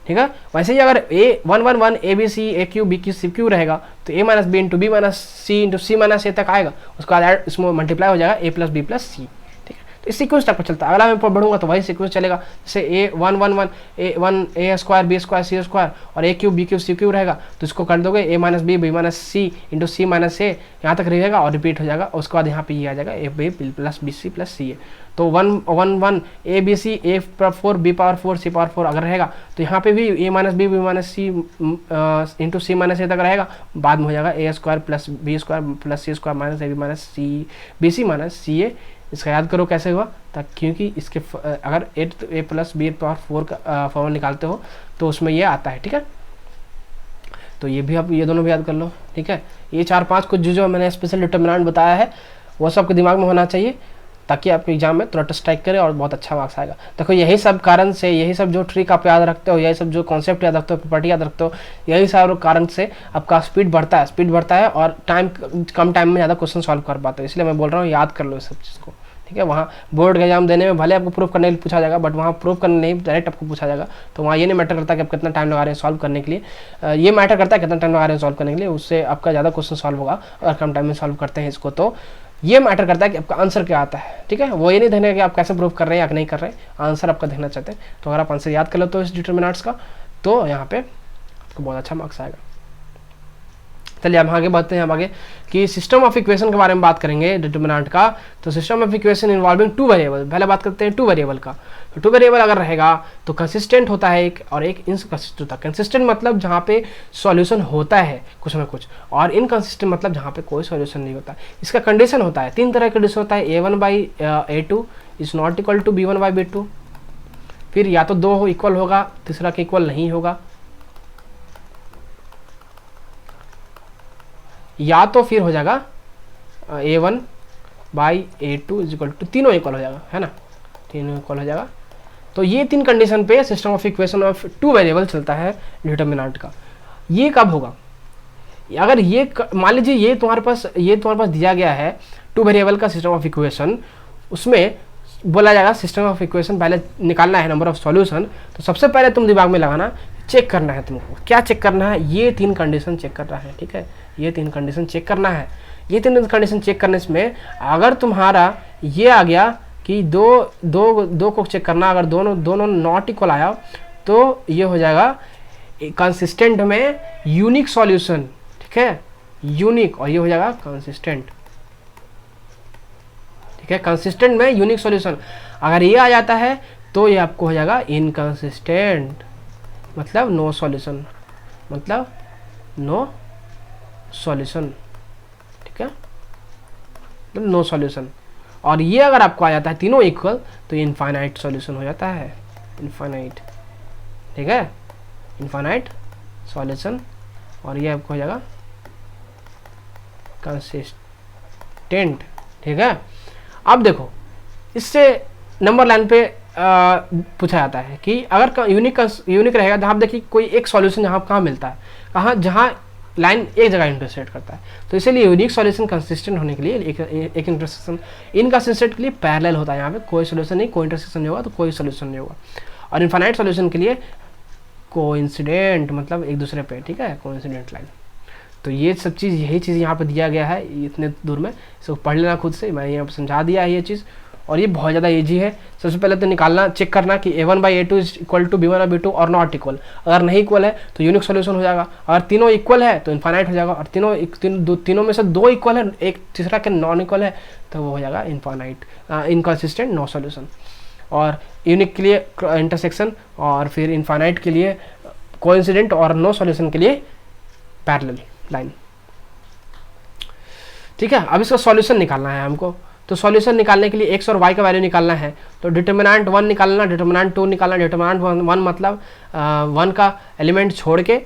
ठीक है। वैसे ही अगर A 1 1 1 ABC AQ BQ CQ रहेगा तो A minus B into B minus C into C minus A तक आएगा, उसका बाद इसमें मल्टीप्लाई हो जाएगा A plus B plus C, ठीक है। तो इस सीक्वेंस तक पर चलता है, अगला मैं बढ़ूंगा तो वही सीक्वेंस चलेगा, जैसे A 1 1 1 A square B square C square और AQ BQ CQ रहेगा तो इसको कर दोगे A minus B B minus C into C minus A, यहाँ तक रहेगा और रिपीट हो जाएगा, उसके बाद यहाँ पे ये आ जाएगा A B plus B C plus C A। तो 1 1 1 A B C A power 4 B power 4 C power 4 अगर रहेगा तो यहाँ पे भी A minus B B minus C into C minus A तक रहेगा, बाद में हो जाएगा A square plus B square plus C square minus A B minus C B C minus C A। इसका याद करो कैसे हुआ, तक क्योंकि इसके अगर A प्लस B पावर 4 का फॉर्मूला निकालते हो तो उसमें ये आता है, ठीक है। तो ये भी आप ये दोनों भी याद कर लो, ठीक है। ये 4-5 कुछ जो मैंने स्पेशल डिटर्मिनेंट बताया है वो सब के दिमाग में होना चाहिए ताकि आपके एग्जाम में तुरंत स्ट्राइक करे और बहुत अच्छा मार्क्स आएगा। देखो यही सब कारण से, यही सब जो ट्रिक आप याद रखते हो, यही सब जो कॉन्सेप्ट याद रखते हो, प्रॉपर्टी याद रखते हो, यही सब कारण से आपका स्पीड बढ़ता है और कम टाइम में ज़्यादा क्वेश्चन सॉल्व कर पाते हो। इसलिए मैं बोल रहा हूँ याद कर लो इस सब चीज़ को, ठीक है। वहाँ बोर्ड का एग्जाम देने में भले आपको प्रूफ करने के लिए पूछा जाएगा, बट वहाँ प्रूफ करने नहीं, डायरेक्ट आपको पूछा जाएगा, तो वहाँ ये नहीं मैटर करता कि आप कितना टाइम लगा रहे हैं सॉल्व करने के लिए, ये मैटर करता है कितना टाइम लगा रहे हैं सॉल्व करने के लिए, उससे आपका ज़्यादा क्वेश्चन सॉल्व होगा अगर कम टाइम में सॉल्व करते हैं इसको। तो ये मैटर करता है कि आपका आंसर क्या आता है, ठीक है। वो ये नहीं देखना कि आप कैसे प्रूव कर रहे हैं या नहीं कर रहे हैं, आंसर आपका देखना चाहते हैं। तो अगर आप आंसर याद कर लो तो इस डिटर्मिनेंट्स का, तो यहाँ पे आपको बहुत अच्छा मार्क्स आएगा। चलिए हम आगे बढ़ते हैं। हम आगे कि सिस्टम ऑफ इक्वेशन के बारे में बात करेंगे डिटर्मिनेंट का। तो system of equation involving two variable, पहले बात करते हैं टू वेरिएबल का। तो टू वेरिएबल अगर रहेगा तो कंसिस्टेंट होता है एक, और एक इनकंसिस्टेंट होता है। कंसिस्टेंट मतलब जहाँ पे सॉल्यूशन होता है कुछ ना कुछ, और इनकंसिस्टेंट मतलब जहाँ पे कोई सॉल्यूशन नहीं होता। इसका कंडीशन होता है, तीन तरह का कंडीशन होता है। a1/a2 is not equal to b1/b2, फिर या तो दो इक्वल होगा, तीसरा के इक्वल नहीं होगा, या तो फिर हो जाएगा a1/a2 इज इक्वल टू, तीनों इक्वल हो जाएगा, है ना, तीनों इक्वल हो जाएगा। तो ये तीन कंडीशन पे system of equation of two variable चलता है डिटर्मिनेंट का। ये कब होगा? अगर ये मान लीजिए ये तुम्हारे पास दिया गया है टू वेरिएबल का सिस्टम ऑफ इक्वेशन, उसमें बोला जाएगा सिस्टम ऑफ इक्वेशन पहले निकालना है नंबर ऑफ सॉल्यूशन। तो सबसे पहले तुम दिमाग में लगाना, चेक करना है तुमको, क्या चेक करना है? ये तीन कंडीशन चेक करना है, ठीक है, ये तीन कंडीशन चेक करना है। ये तीन कंडीशन चेक करने में अगर तुम्हारा ये आ गया कि दो को चेक करना, अगर दोनों नॉट इक्वल आया तो ये हो जाएगा कंसिस्टेंट में यूनिक सॉल्यूशन, ठीक है, यूनिक, और ये हो जाएगा कंसिस्टेंट, ठीक है, कंसिस्टेंट में यूनिक सॉल्यूशन। अगर ये आ जाता है तो ये आपको हो जाएगा इनकंसिस्टेंट, मतलब नो सॉल्यूशन, मतलब नो सॉल्यूशन, ठीक है, मतलब नो सॉल्यूशन। और ये अगर आपको आ जाता है तीनों इक्वल तो ये इनफाइनाइट सॉल्यूशन हो जाता है, इनफाइनाइट, ठीक है, इनफाइनाइट सॉल्यूशन। और ये आपको हो जाएगा कंसिस्टेंट, ठीक है। अब देखो, इससे नंबर लाइन पे पूछा जाता है कि अगर यूनिक रहेगा, जहाँ देखिए कोई एक सॉल्यूशन जहाँ कहाँ मिलता है, कहाँ, जहाँ लाइन एक जगह इंटरसेक्ट करता है। तो इसीलिए यूनिक सॉल्यूशन कंसिस्टेंट होने के लिए एक इंटरसेक्शन, इनकंसिस्टेंट के लिए पैरेलल होता है। यहाँ पे कोई सॉल्यूशन नहीं, कोई इंटरसेक्शन नहीं होगा तो कोई सॉल्यूशन नहीं होगा। और इनफाइनाइट सॉल्यूशन के लिए कोइंसिडेंट, मतलब एक दूसरे पे, ठीक है, कोइंसिडेंट लाइन। तो ये सब चीज़, यही चीज़ यहाँ पे दिया गया है इतने दूर में, इसको पढ़ लेना खुद से, मैंने यहाँ पर समझा दिया है ये चीज़। और ये बहुत ज़्यादा ईजी है। सबसे पहले तो निकालना, चेक करना कि a1/a2 is equal to b1/b2 और नॉट इक्वल। अगर नहीं इक्वल है तो यूनिक सॉल्यूशन हो जाएगा, अगर तीनों इक्वल है तो इनफाइनाइट हो जाएगा, और तीनों में से दो इक्वल है, एक तीसरा के नॉन इक्वल है, तो वो हो जाएगा इनफाइनाइट, इनकंसिस्टेंट, नो सॉल्यूशन। और यूनिक के लिए इंटरसेक्शन, और फिर इनफाइनाइट के लिए कोइंसिडेंट, और नो सॉल्यूशन के लिए पैरेलल लाइन, ठीक है। अब इसका सॉल्यूशन निकालना है हमको। तो सॉल्यूशन निकालने के लिए x और y का वैल्यू निकालना है। तो डिटर्मिनेंट 1 निकालना, डिटर्मिनेंट 2 निकालना। डिटर्मिनेंट 1 मतलब 1 का एलिमेंट छोड़ के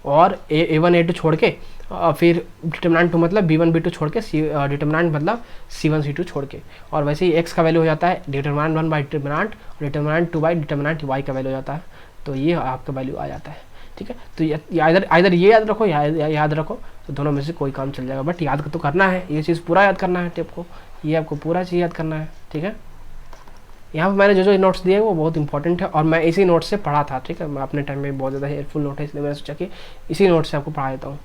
और a1 a2 छोड़ के, फिर डिटर्मिनेंट 2 मतलब b1 b2 छोड़ के, डिटर्मिनेंट मतलब c1 c2 छोड़ के। और वैसे ही x का वैल्यू हो जाता है determinant 1 by determinant, determinant 2 by determinant y का वैल्यू हो जाता है। तो ये आपका वैल्यू आ जाता है, ठीक है। तो इधर ये याद रखो, याद रखो, तो दोनों में से कोई काम चल जाएगा। बट याद तो करना है, ये चीज़ पूरा याद करना है टेप को, ये आपको पूरा चीज़ याद करना है, ठीक है। यहाँ पर मैंने जो नोट्स दिए वो बहुत इंपॉर्टेंट है, और मैं इसी नोट से पढ़ा था, ठीक है। मैं अपने टाइम में बहुत ज़्यादा हेल्पफुल नोट है, इसलिए मैंने सोचा कि इसी नोट से आपको पढ़ा देता हूँ।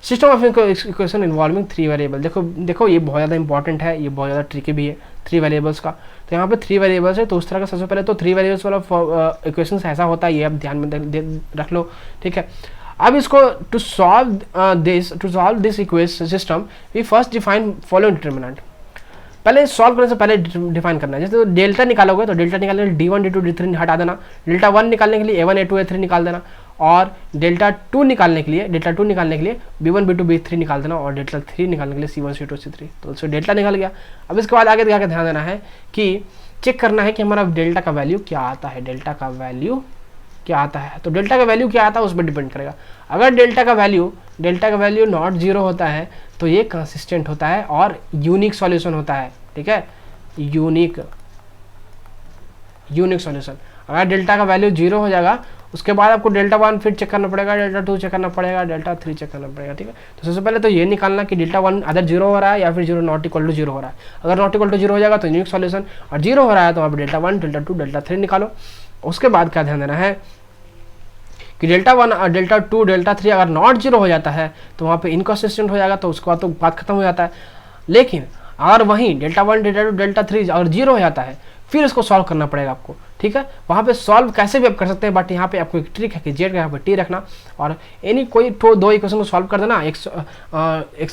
System of equation involving 3 variable. देखो ये बहुत ज़्यादा इंपॉर्टेंट है, ये बहुत ज़्यादा ट्रिकी भी है, 3 वेरिएबल्स का। तो यहाँ पे 3 वेरिएबल्स है, तो उस तरह का सबसे पहले तो 3 वेरिएबल्स वाला इक्वेशन ऐसा होता है, ये आप ध्यान में रख लो, ठीक है। अब इसको to solve this equation system we first define following determinant. पहले सॉल्व करने से पहले डिफाइन करना है। जैसे तो डेल्टा निकालोगे तो डेल्टा निकालने के लिए d1 d2 d3 हटा देना, डेल्टा 1 निकालने के लिए a1 a2 a3 निकाल देना, और डेल्टा 2 निकालने के लिए b1 b2 b3 निकाल देना, और डेल्टा 3 निकालने के लिए c1 c2 c3। तो उससे डेल्टा निकल गया। अब इसके बाद आगे क्या ध्यान देना है कि चेक करना है कि हमारा डेल्टा का वैल्यू क्या आता है, डेल्टा का वैल्यू क्या आता है। तो डेल्टा का वैल्यू क्या आता है उस पर डिपेंड करेगा। अगर डेल्टा का वैल्यू नॉट जीरो होता है तो ये कंसिस्टेंट होता है और यूनिक सॉल्यूशन होता है, ठीक है, यूनिक सॉल्यूशन। अगर डेल्टा का वैल्यू जीरो हो जाएगा उसके बाद आपको डेल्टा 1 फिर चेक करना पड़ेगा, डेल्टा 2 चेक करना पड़ेगा, डेल्टा 3 चेक करना पड़ेगा, ठीक है। तो सबसे पहले तो ये निकालना कि डेल्टा 1 अदर जीरो हो रहा है या फिर zero not equal to zero हो रहा है। अगर नॉट इक्वल टू जीरो हो जाएगा तो यूनिक सॉल्यूशन, और जीरो हो रहा है तो वहाँ पर डेल्टा 1 डेल्टा 2 डेल्टा 3 निकालो। उसके बाद क्या ध्यान देना है कि डेल्टा 1 और डेल्टा 2 डेल्टा 3 अगर नॉट जीरो हो जाता है तो वहाँ पे इनकंसिस्टेंट हो जाएगा, तो उसके बाद तो बात खत्म हो जाता है। लेकिन अगर वहीं डेल्टा 1 डेल्टा 2 डेल्टा 3 अगर जीरो हो जाता है फिर उसको सॉल्व करना पड़ेगा आपको, ठीक है। वहाँ पे सॉल्व कैसे भी आप कर सकते हैं, बट यहाँ पे आपको एक ट्रिक है कि जेड का यहाँ पे टी रखना और एनी कोई दो इक्वेशन को सॉल्व कर देना, एक्स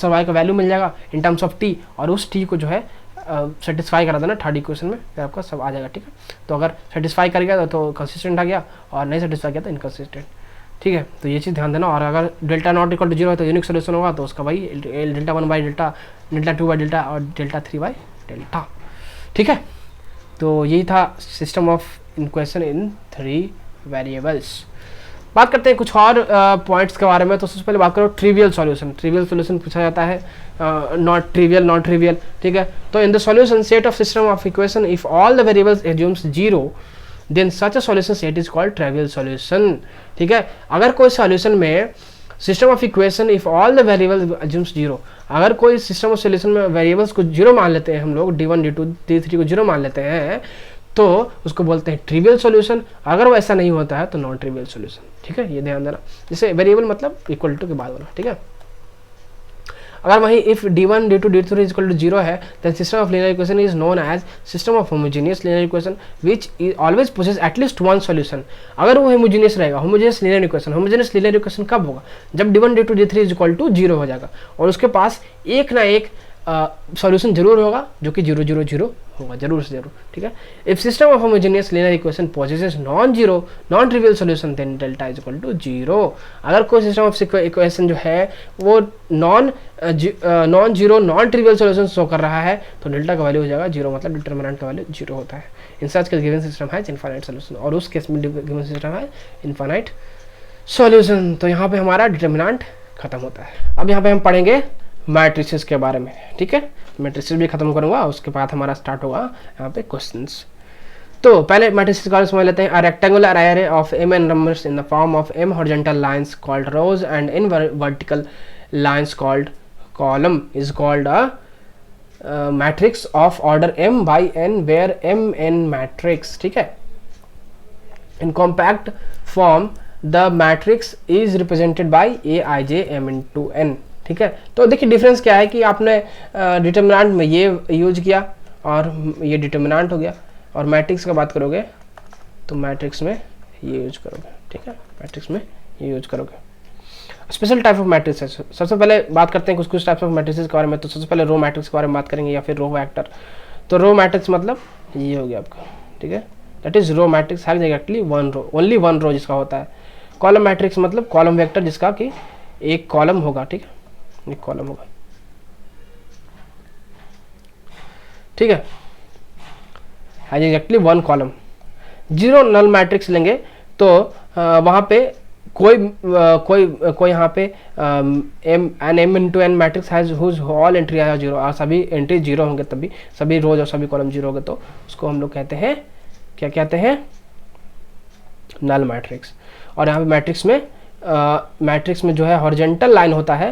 और वाई का वैल्यू मिल जाएगा इन टर्म्स ऑफ टी, और उस टी को जो है सेटिस्फाई करा देना थर्ड इक्वेशन में, फिर आपका सब आ जाएगा, ठीक है। तो अगर सेटिस्फाई कर गया तो कंसिस्टेंट आ गया, और नहीं सेटिस्फाई किया तो इनकंसिस्टेंट, ठीक है। तो ये चीज़ ध्यान देना। और अगर delta not equal to zero है तो यूनिक सोल्यूशन होगा, तो उसका भाई delta 1 by delta, delta 2 by delta और डेल्टा 3 बाई डेल्टा, ठीक है। तो यही था system of equation in 3 variables. बात करते हैं कुछ और पॉइंट्स के बारे में। तो सबसे पहले बात करो ट्रिवियल सॉल्यूशन। ट्रिवियल सॉल्यूशन पूछा जाता है, नॉट ट्रिवियल, ठीक है। तो in the solution set of system of equation if all the variables assumes zero then such a solution set is called trivial solution, ठीक है। अगर कोई सॉल्यूशन में system of equation if all the variables assumes zero, अगर कोई सिस्टम ऑफ सॉल्यूशन में वेरिएबल्स को जीरो मान लेते हैं हम लोग, d1 d2 d3 को जीरो मान लेते हैं, तो उसको बोलते हैं ट्रिवियल सॉल्यूशन। अगर वो ऐसा नहीं होता है तो नॉन ट्रिवियल सॉल्यूशन, ठीक है। ये ध्यान देना, जैसे वेरिएबल मतलब इक्वल टू के बाद वाला, ठीक है। अगर वहीं if d1 d2 d3 is equal to zero है then system of linear equation is known as system of homogeneous linear equation which always possess at least one solution. अगर वो होमोजेनियस रहेगा, होमोजेनियस लीनियर इक्वेशन कब होगा, जब d1 d2 d3 is equal to zero हो जाएगा और उसके पास एक ना एक सॉल्यूशन जरूर होगा जो कि 0 0 0 होगा, जरूर से जरूर, ठीक है। If system of homogeneous linear equation possesses non trivial solution then delta is equal to zero. अगर कोई सिस्टम ऑफ इक्वेशन जो है वो non zero non trivial solution show कर रहा है तो डेल्टा का वैल्यू हो जाएगा जीरो, मतलब डिटरमिनेंट का वैल्यू जीरो होता है। इन सच केस गिवन सिस्टम है इनफाइनाइट सॉल्यूशन, और उस केस में गिवन सिस्टम है इनफाइनाइट सॉल्यूशन। तो यहाँ पे हमारा डिटरमिनेंट खत्म होता है। अब यहाँ पे हम पढ़ेंगे मैट्रिसेस के बारे में, ठीक है। मैट्रिसेस भी खत्म करूंगा, उसके बाद हमारा स्टार्ट होगा यहाँ पे क्वेश्चंस। तो पहले मैट्रिसेस का समझ लेते हैं। A rectangular array of m n numbers in the form of m horizontal lines called rows and n vertical lines called column is called a matrix of order m by n where m n matrix, ठीक है। in compact form the matrix is represented by aij m into n, ठीक है। तो देखिए डिफरेंस क्या है कि आपने डिटरमिनेंट में ये यूज किया और ये डिटरमिनेंट हो गया, और मैट्रिक्स का बात करोगे तो मैट्रिक्स में ये यूज करोगे, ठीक है। मैट्रिक्स में ये यूज करोगे। स्पेशल टाइप ऑफ मैट्रिक्स है। सबसे पहले बात करते हैं कुछ टाइप्स ऑफ मैट्रिक्स के बारे में। तो सबसे पहले रो मैट्रिक्स के बारे में बात करेंगे या फिर रो वेक्टर। तो रो मैट्रिक्स मतलब ये हो गया आपका, ठीक है। That is row matrix has exactly one row, only one row जिसका होता है। कॉलम मैट्रिक्स मतलब कॉलम वेक्टर जिसका कि एक कॉलम होगा, ठीक है, एक कॉलम होगा, ठीक है, has exactly one column. Zero null matrix लेंगे तो वहां पे कोई यहाँ पे m into n matrix has whose all entry आया जीरो, और सभी एंट्री जीरो होंगे, तभी सभी रोज और सभी कॉलम जीरो होंगे, तो उसको हम लोग कहते हैं, क्या कहते हैं, नल मैट्रिक्स। और यहाँ पे मैट्रिक्स में जो है हॉरिजॉन्टल लाइन होता है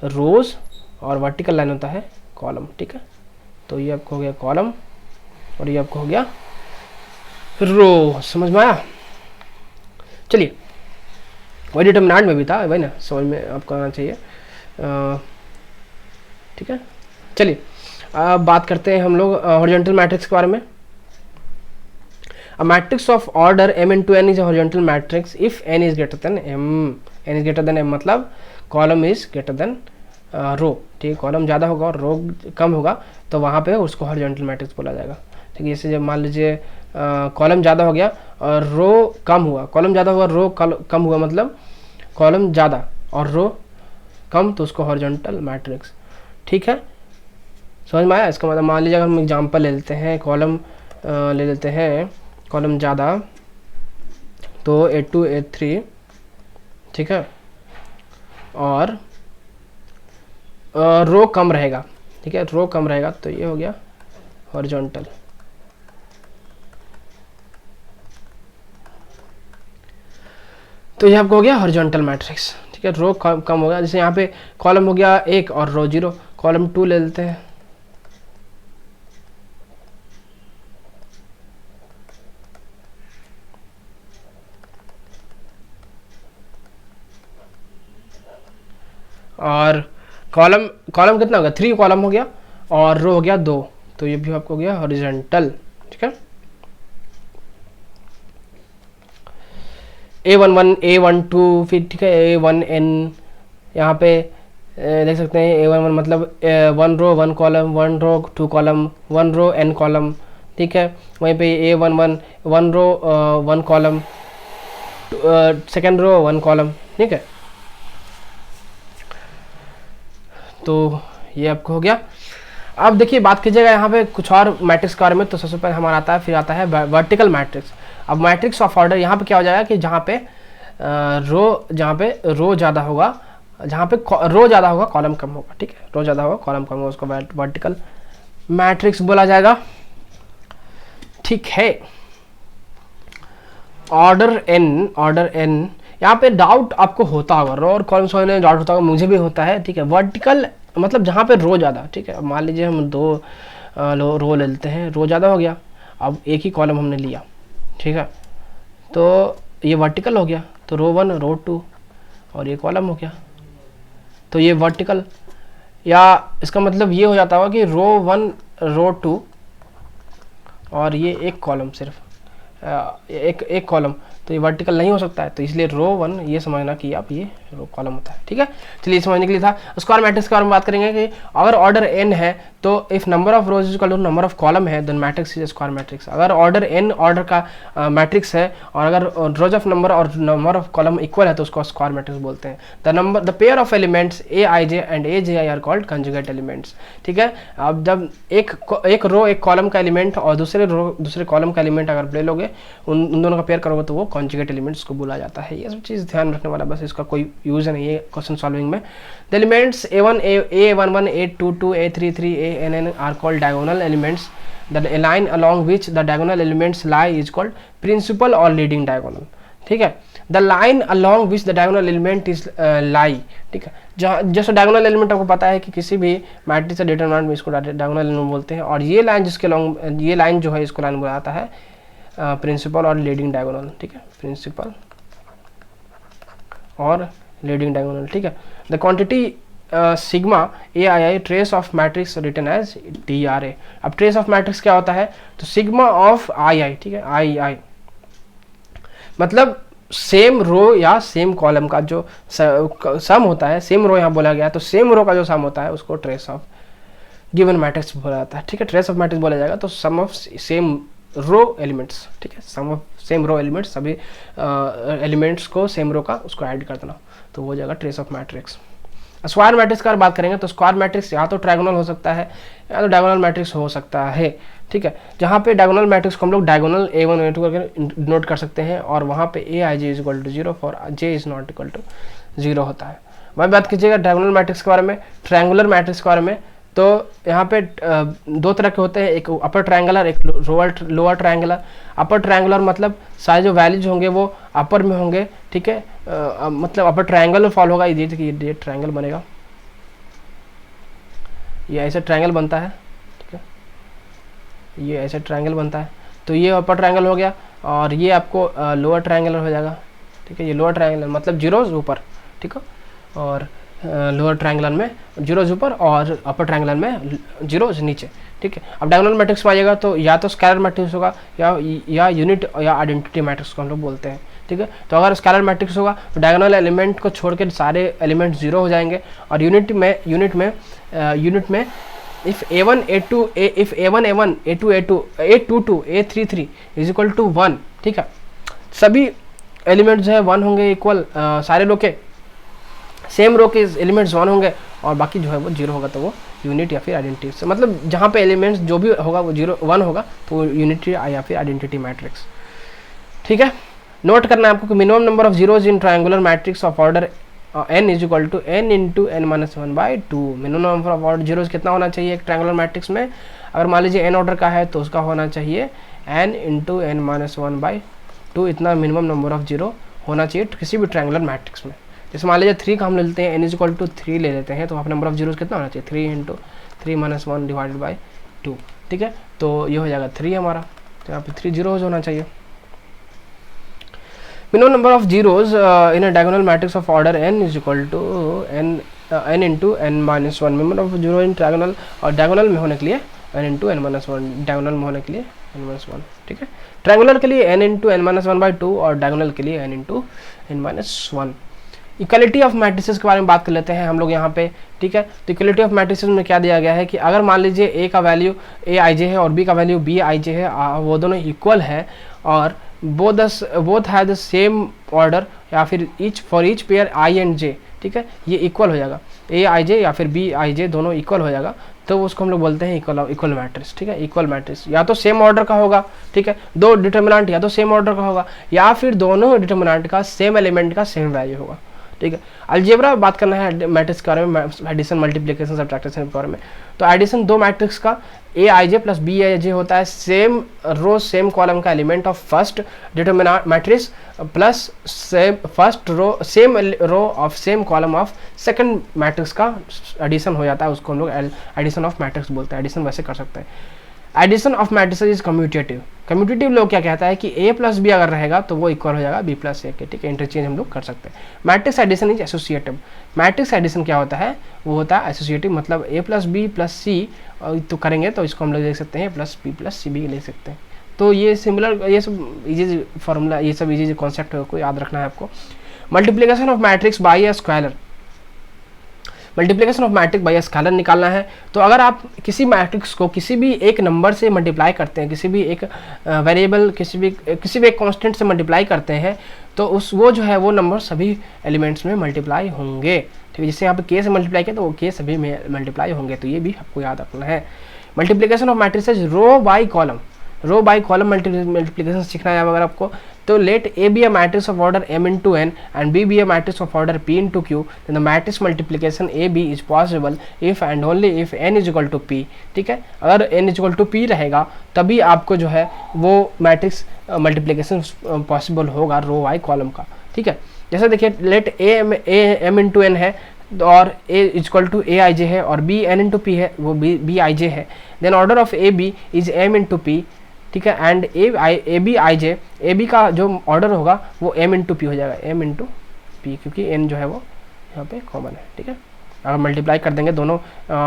रोज और वर्टिकल लाइन होता है कॉलम, ठीक है। तो ये आपको हो गया कॉलम और ये आपको हो गया रो, समझ में आया। चलिए वही डिटरमिनेंट में भी था भाई ना, समझ में आपको आना चाहिए, ठीक है। चलिए अब बात करते हैं हम लोग हॉरिजॉन्टल मैट्रिक्स के बारे में। A matrix of order m into n is a horizontal matrix if n is greater than m. n is greater than m मतलब column is greater than रो, ठीक है। कॉलम ज़्यादा होगा और रो कम होगा तो वहाँ पे उसको हॉरिजॉन्टल मैट्रिक्स बोला जाएगा, ठीक है। जैसे जब मान लीजिए कॉलम ज़्यादा हो गया और रो कम हुआ, कॉलम ज़्यादा हुआ रो कम हुआ, मतलब कॉलम ज़्यादा और रो कम, तो उसको हॉरिजॉन्टल मैट्रिक्स, ठीक है। समझ में आया। इसका मतलब मान लीजिए अगर हम एग्जाम्पल ले लेते हैं, कॉलम ले लेते हैं, कॉलम ज़्यादा तो A2 A3, ठीक है, और रो कम रहेगा, ठीक है, रो कम रहेगा, तो ये हो गया हॉरिजॉन्टल। तो ये आपको हो गया हॉरिजॉन्टल मैट्रिक्स, ठीक है। रो कम हो गया, जैसे यहाँ पे कॉलम हो गया 1 और रो 0, कॉलम 2 ले लेते हैं, और कॉलम कितना हो गया 3 कॉलम हो गया और रो हो गया 2, तो ये भी आपको हो गया हॉरिजॉन्टल, ठीक है। A11 A12 फिर ठीक है A1N, यहाँ पे देख सकते हैं A11 मतलब 1 रो 1 कॉलम, 1 रो 2 कॉलम, 1 रो n कॉलम, ठीक है। वहीं पे A11 1 रो 1 कॉलम, सेकेंड रो 1 कॉलम, ठीक है। तो ये आपको हो गया। अब देखिए बात कीजिएगा यहाँ पे कुछ और मैट्रिक्स के बारे में, तो सबसे पहले हमारा आता है, फिर आता है वर्टिकल मैट्रिक्स। अब मैट्रिक्स ऑफ ऑर्डर यहाँ पे क्या हो जाएगा कि जहाँ पे रो ज़्यादा होगा, जहाँ पे रो ज़्यादा होगा कॉलम कम होगा, ठीक है। रो ज़्यादा होगा कॉलम कम होगा, उसको वर्टिकल मैट्रिक्स बोला जाएगा, ठीक है। ऑर्डर एन यहाँ पे डाउट आपको होता होगा, रो और कॉलम समझने में डाउट होता होगा, मुझे भी होता है, ठीक है। वर्टिकल मतलब जहाँ पे रो ज़्यादा, ठीक है। अब मान लीजिए हम 2 रो ले लेते हैं, रो ज़्यादा हो गया, अब एक ही कॉलम हमने लिया, ठीक है। तो ये वर्टिकल हो गया, तो रो 1 रो 2 और ये कॉलम हो गया, तो ये वर्टिकल। या इसका मतलब ये हो जाता होगा कि रो 1 रो 2 और ये एक कॉलम, सिर्फ एक कॉलम, तो ये वर्टिकल नहीं हो सकता है। तो इसलिए रो 1 ये समझना कि आप ये रो कॉलम होता है, ठीक है। चलिए समझने के लिए था। स्क्वायर मैट्रिक्स के बारे में बात करेंगे कि अगर ऑर्डर n है तो if number of rows is equal to number of column है then matrix is square matrix. अगर ऑर्डर n ऑर्डर का मैट्रिक्स है और अगर रोज ऑफ नंबर और नंबर ऑफ कॉलम इक्वल है तो उसको स्क्वायर मैट्रिक्स बोलते हैं। The pair of elements aij and aj are called conjugate elements, ठीक है। अब जब एक रो एक कॉलम का एलिमेंट और दूसरे कॉलम का एलिमेंट अगर ले लोगे, उन दोनों का पेयर करोगे तो वो कॉन्जुगेट एलिमेंट्स को बोला जाता है। ये सब चीज़ ध्यान रखने वाला, बस इसका कोई यूज नहीं है क्वेश्चन सॉल्विंग में। The elements A11 A22 A33 ANN are called diagonal elements. The line along which the diagonal elements lie is called principal और लीडिंग डायगोनल, ठीक है। The line along which the diagonal element is lie, ठीक है। जैसे डायगोनल एलिमेंट आपको पता है कि किसी भी मैट्रिक्स या डिटरमिनेंट में इसको डायगोनल एलिमेंट बोलते हैं, और ये लाइन जिसके अलॉन्ग, ये लाइन जो है इसको लाइन बोला जाता है प्रिंसिपल और लीडिंग डायगोनल, ठीक है। प्रिंसिपल और लीडिंग डायगोनल, ठीक है। The quantity sigma ai trace of matrix written as DRA। अब ट्रेस ऑफ मैट्रिक्स क्या होता है, तो सिग्मा ऑफ आई, ठीक है। आई मतलब सेम रो या सेम कॉलम का जो सम होता है, सेम रो यहाँ बोला गया है, तो सेम रो का जो सम होता है उसको ट्रेस ऑफ गिवन मैट्रिक्स बोला जाता है, ठीक है। ट्रेस ऑफ मैट्रिक्स बोला जाएगा तो सम ऑफ सेम रो एलिमेंट्स, ठीक है। Sum of same row elements, सभी एलिमेंट्स को सेम रो का उसको ऐड कर देना, तो वो हो जाएगा trace of matrix. Square matrix का बात करेंगे तो स्क्वायर मैट्रिक्स या तो ट्रायगोनल हो सकता है या तो डायगोनल मैट्रिक्स हो सकता है, ठीक है। जहाँ पे डायगोनल मैट्रिक्स को हम लोग डायगोनल A1 A2 करके नोट कर सकते हैं, और वहाँ पे aij is equal to 0 for j is not equal to 0 होता है। वही बात कीजिएगा डायगोनल मैट्रिक्स के बारे में, ट्रायंगुलर मैट्रिक्स के बारे में, तो यहाँ पे 2 तरह के होते हैं, एक अपर ट्रायंगुलर, एक लोअर ट्रायंगुलर। अपर ट्रायंगुलर मतलब सारे जो वैल्यूज होंगे वो अपर में होंगे, ठीक है। मतलब अपर ट्रायंगल फॉलो होगा, ये ट्रायंगल बनेगा, ये ऐसे ट्रायंगल बनता है, ठीक है। ये ऐसे ट्रायंगल बनता है, तो ये अपर ट्रायंगल हो गया, और ये आपको लोअर ट्रायंगल हो जाएगा, ठीक है। ये लोअर ट्रायंगल मतलब जीरोज ऊपर, ठीक है, और लोअर ट्रायंगुलर में जीरोज ऊपर और अपर ट्रायंगुलर में जीरोज नीचे, ठीक है। अब डायगोनल मैट्रिक्स में आइएगा तो या तो स्केलर मैट्रिक्स होगा या यूनिट या आइडेंटिटी मैट्रिक्स को हम लोग बोलते हैं, ठीक है। तो अगर स्केलर मैट्रिक्स होगा तो डायगोनल एलिमेंट को छोड़ के सारे एलिमेंट 0 हो जाएंगे, और यूनिट में if A1 A2 if A1 A1 A2 A2 A22 A33 is equal to 1, ठीक है। सभी एलिमेंट जो है 1 होंगे, इक्वल सारे रो के सेम रो के एलिमेंट्स 1 होंगे, और बाकी जो है वो 0 होगा, तो वो यूनिट या फिर आइडेंटिटी से, मतलब जहाँ पे एलिमेंट्स जो भी होगा वो 1 होगा, तो वो यूनिटी या फिर आइडेंटिटी मैट्रिक्स, ठीक है। नोट करना है आपको कि minimum number of zeros in triangular matrix of order n is equal to n into n minus 1/2। Minimum number of order zeros कितना होना चाहिए एक ट्रायंगुलर मैट्रिक्स में, अगर मान लीजिए n ऑर्डर का है तो उसका होना चाहिए n इंटू n माइनस 1/2, इतना मिनिमम नंबर ऑफ जीरो होना चाहिए किसी भी ट्रायंगुलर मैट्रिक्स में। जैसे मान लीजिए 3 का हम ले लेते हैं, n इज इक्वल टू 3 ले लेते हैं, तो आप नंबर ऑफ जीरोज कितना होना चाहिए 3 इंटू 3 माइनस 1 डिवाइडेड बाई 2, ठीक है। तो ये हो जाएगा 3 हमारा, तो यहाँ पे 3 जीरोज होना चाहिए। minimum number of zeros in a diagonal matrix of order n is equal to n into n minus 1। minimum of zero in triangle और diagonal में होने के लिए n into N minus one, diagonal में होने के लिए n माइनस वन, ठीक है। ट्रायंगुलर के लिए n into N minus one by two और डायगोनल के लिए n into N minus one. Equality of matrices के बारे में बात कर लेते हैं हम लोग यहाँ पे, ठीक है। तो इक्वलिटी ऑफ मैट्रिसेस में क्या दिया गया है कि अगर मान लीजिए ए का वैल्यू ए आई जे है और बी का वैल्यू बी आई जे है, वो दोनों इक्वल है और both have the same order या फिर for each pair i and j, ठीक है, ये इक्वल हो जाएगा, ए आई जे या फिर बी आई जे दोनों इक्वल हो जाएगा, तो उसको हम लोग बोलते हैं इक्वल मैट्रिक्स, ठीक है। इक्वल मैट्रिक्स या तो सेम ऑर्डर का होगा, ठीक है, दो डिटर्मिनेंट या तो सेम ऑर्डर का होगा या फिर दोनों डिटर्मिनेंट का सेम एलिमेंट का सेम वैल्यू होगा, ठीक है। अलजेब्रा बात करना है मैट्रिक्स के बारे में, एडिशन मल्टीप्लिकेशन सब्ट्रैक्शन के बारे में। तो एडिशन दो मैट्रिक्स का ए i J plus B I J होता है सेम रो सेम कॉलम का element of first determinant matrix plus same first row same row of same column of second matrix का एडिशन हो जाता है, उसको हम लोग एडिशन ऑफ मैट्रिक्स बोलते हैं। एडिशन वैसे कर सकते हैं। Addition of matrices is commutative. Commutative लोग क्या कहता है कि a प्लस बी अगर रहेगा तो वो इक्वल हो जाएगा b प्लस ए के, ठीक है। इंटरचेंज हम लोग कर सकते हैं। Matrix addition is associative. Matrix addition क्या होता है, वो होता है एसोसिएटिव, मतलब a plus B plus C तो करेंगे तो इसको हम लोग देख सकते हैं प्लस बी प्लस सी भी ले सकते हैं। तो ये सिमिलर, ये सब इजी फार्मूला, ये सब इजी कॉन्सेप्ट को याद रखना है आपको। Multiplication of matrix by a square. Multiplication of matrix bye scalar निकालना है। तो अगर आप किसी मैट्रिक्स को किसी भी एक नंबर से मल्टीप्लाई करते हैं, किसी भी एक वेरिएबल किसी भी एक कांस्टेंट से मल्टीप्लाई करते हैं, तो वो जो है वो नंबर सभी एलिमेंट्स में मल्टीप्लाई होंगे, ठीक है। जैसे यहाँ पे के से मल्टीप्लाई किया तो वो के सभी में मल्टीप्लाई होंगे, तो ये भी आपको याद रखना है। Multiplication of matrices row by column. Row by column multiplication सीखना है अगर आपको, तो let A be a matrix of order m into N and B a matrix of order p into Q, then the matrix multiplication A B is possible if and only if n is equal to p, ठीक है। अगर n is equal to p रहेगा तभी आपको जो है वो मैट्रिक्स मल्टीप्लिकेशन पॉसिबल होगा रो बाई कॉलम का, ठीक है। जैसे देखिए लेट m इंटू एन है और a is equal to a i J है और b n इंटू p है, वो b आई जे है, then order of A B is m into p, ठीक है। And A B I J, A B का जो ऑर्डर होगा वो m इंटू पी हो जाएगा, m इंटू पी, क्योंकि n जो है वो यहाँ पे कॉमन है, ठीक है। अगर मल्टीप्लाई कर देंगे दोनों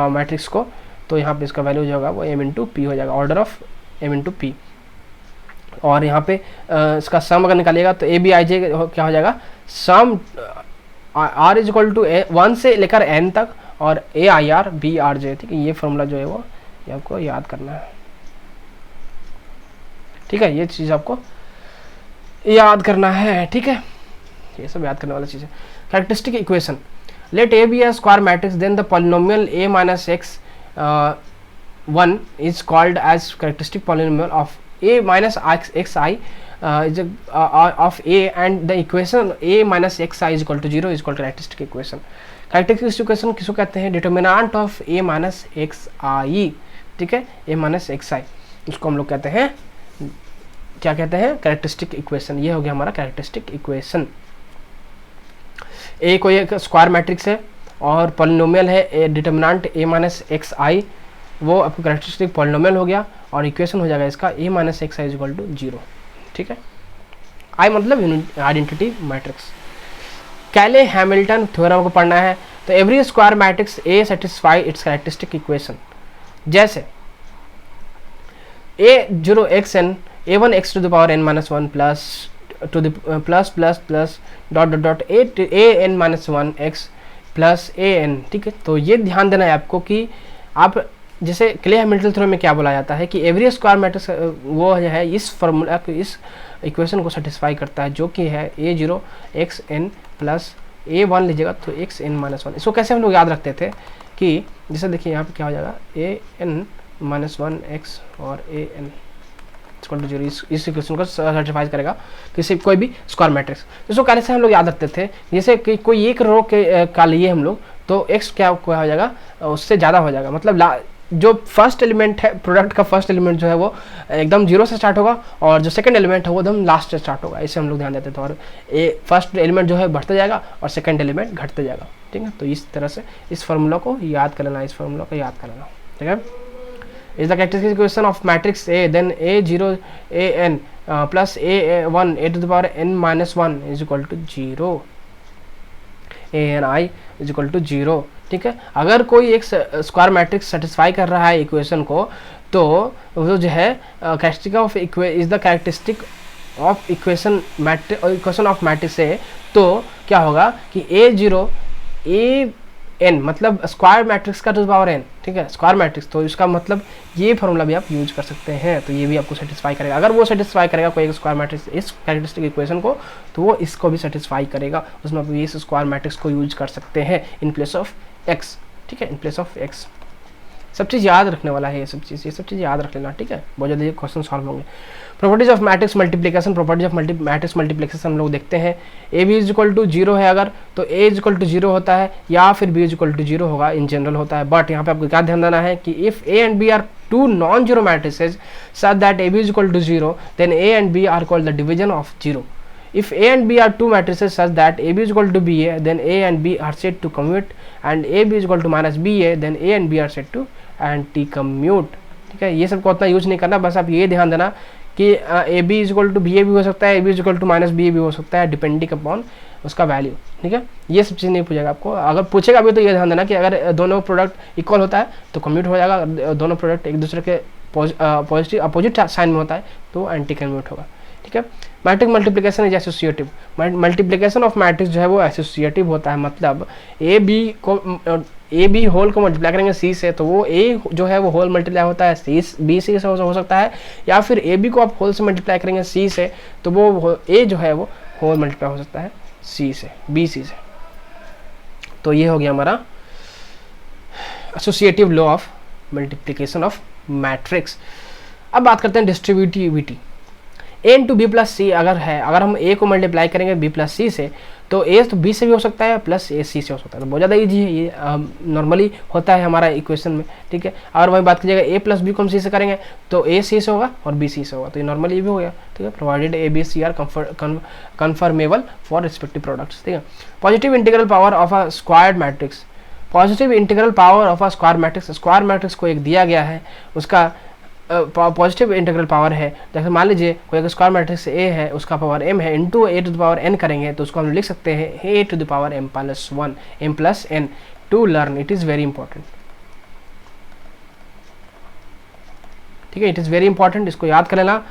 मैट्रिक्स को तो यहाँ पे इसका वैल्यू जो होगा वो m इंटू पी हो जाएगा, order of m into P. और यहाँ पे इसका सम अगर निकालिएगा तो ए बी आई जे क्या हो जाएगा, sum r is equal to 1 से लेकर n तक और a i r b r j, ठीक है। ये फॉर्मूला जो है वो ये आपको याद करना है, ठीक है। ये चीज़ आपको याद करना है, ठीक है। ये सब याद करने वाला चीज़ है। Characteristic equation, let A be a square matrix then the polynomial a minus x 1 is called as characteristic polynomial of a minus x i of a and the equation a minus x i is equal to 0 is called characteristic equation. Characteristic equation किसको कहते हैं, determinant of a minus x i, ठीक है, a माइनस एक्स आई, उसको हम लोग कहते हैं, क्या कहते हैं, कैरेक्टरिस्टिक इक्वेशन। ये हो गया हमारा कैरेक्टरिस्टिक इक्वेशन। ए कोई एक स्क्वायर मैट्रिक्स है और पॉलिनोमियल है a determinant a minus x i, वो आपको कैरेक्टरिस्टिक पॉलिनोमियल हो गया और इक्वेशन हो जाएगा इसका a minus x i is equal to 0, ठीक है। आई मतलब identity matrix. Cayley Hamilton theorem को पढ़ना है। तो every square matrix a satisfy its characteristic equation, जैसे a0xn a1 x to the power n minus 1 plus to the plus dot dot dot a n minus 1 x plus a n, ठीक है। तो ये ध्यान देना है आपको कि आप जैसे क्ले हैमिल्टन थ्योरम में क्या बोला जाता है कि एवरी स्क्वायर मैट्रिक्स वो है इस फार्मूला को, इस इक्वेशन को सेटिस्फाई करता है, जो कि है a0xn प्लस a1 लीजिएगा तो xn माइनस 1। इसको कैसे हम लोग याद रखते थे कि जैसे देखिए यहाँ पे क्या हो जाएगा a n माइनस 1 x और a n इक्वल टू 0, इस इक्वेशन को सर्टिफाई करेगा किसी कोई भी स्क्वायर मैट्रिक्स। इसको कैसे हम लोग याद रखते थे, जैसे कि कोई एक रो के का लिए हम लोग तो x क्या हो जाएगा, उससे ज़्यादा हो जाएगा, मतलब जो फर्स्ट एलिमेंट है प्रोडक्ट का फर्स्ट एलिमेंट जो है वो एकदम 0 से स्टार्ट होगा और जो सेकंड एलिमेंट है वो एकदम लास्ट से स्टार्ट होगा, इसे हम लोग ध्यान देते थे। और फर्स्ट एलिमेंट जो है बढ़ते जाएगा और सेकंड एलिमेंट घटते जाएगा, ठीक है। तो इस तरह से इस फार्मूला को याद कर लेना, इस फार्मूला को याद कर लेना, ठीक है। is the characteristic equation of matrix A, then a0 an plus a1 a to the power n minus 1 is equal to 0, a n I is equal to 0, ठीक है। अगर कोई एक स्क्वायर मैट्रिक्स सेटिस्फाई कर रहा है इक्वेशन को तो वो जो है characteristic of is the characteristic of equation of matrix है, तो क्या होगा कि A0 ए एन मतलब स्क्वायर मैट्रिक्स का टू द पावर एन, ठीक है, स्क्वायर मैट्रिक्स, तो इसका मतलब ये फॉर्मूला भी आप यूज कर सकते हैं, तो ये भी आपको सेटिस्फाई करेगा। अगर वो सेटिस्फाई करेगा कोई एक स्क्वायर मैट्रिक्स इस कैरेक्टरिस्टिक इक्वेशन को, तो वो इसको भी सेटिस्फाई करेगा, उसमें आप इस स्क्वायर मैट्रिक्स को यूज कर सकते हैं इन प्लेस ऑफ एक्स, ठीक है, इन प्लेस ऑफ एक्स। सब चीज़ याद रखने वाला है, ये सब चीज़ याद रख लेना, ठीक है, बहुत जल्दी क्वेश्चन सॉल्व होंगे। Properties of matrix multiplication, properties of matrix multiplication हम लोग देखते हैं। A B is equal to 0 है अगर, तो ए इज इक्वल टू 0 होता है, या फिर बी इज इक्वल टू 0 होगा, इन जनरल होता है। बट यहाँ पे आपको क्या ध्यान देना है कि if A and B are two non zero matrices such that A B is equal to 0, then A and B are called the division of 0. If A and B are two matrices such that AB is equal to BA, then A and B are said to commute, and AB is equal to minus BA, then A and B are said to anti-commute. ठीक है, ये सबको उतना यूज नहीं करना, बस आप ये ध्यान देना कि AB is equal to BA भी हो सकता है, AB is equal to minus BA भी हो सकता है, डिपेंडिंग अपॉन उसका वैल्यू, ठीक है। ये सब चीज़ नहीं पूछेगा आपको, अगर पूछेगा भी तो ये ध्यान देना कि अगर दोनों प्रोडक्ट इक्वल होता है तो कम्यूट हो जाएगा, अगर दोनों प्रोडक्ट एक दूसरे के पॉजिटिव अपोजिट साइन में होता है तो एंटी कम्यूट होगा, ठीक है। Matrix multiplication is associative, multiplication of matrix जो है वो एसोसिएटिव होता है, मतलब ए बी होल को मल्टीप्लाई करेंगे सी से, तो वो ए जो है वो होल मल्टीप्लाई होता है सी बी सी से हो सकता है, या फिर ए बी को आप होल से मल्टीप्लाई करेंगे सी से, तो वो ए जो है वो होल मल्टीप्लाई हो सकता है सी से, बी सी से। तो ये हो गया हमारा associative law of multiplication of matrix. अब बात करते हैं डिस्ट्रीब्यूटिविटी। ए इंटू बी प्लस सी अगर है, अगर हम ए को मल्टीप्लाई करेंगे बी प्लस सी से, तो ए तो बी से भी हो सकता है प्लस ए सी से हो सकता है, तो बहुत ज़्यादा ईजी है, ये नॉर्मली होता है हमारा इक्वेशन में, ठीक है। और वही बात कीजिएगा ए प्लस बी को हम सी से करेंगे तो ए सी से होगा और बी सी से होगा, तो ये नॉर्मली भी हो गया, ठीक है। Provided A B C are conformable for respective products, ठीक है। Positive integral power of a squared matrix, positive integral power of a square matrix, square matrix को एक दिया गया है, उसका पॉजिटिव इंटीग्रल पावर है, जैसे मान लीजिए कोई अगर स्क्वायर मैट्रिक्स ए है, उसका पावर m है, into A to the power n करेंगे तो उसको हम लिख सकते हैं a to the power m plus 1 m plus n। To learn it is very important, ठीक है, इट इज़ वेरी इंपॉर्टेंट, इसको याद कर लेना।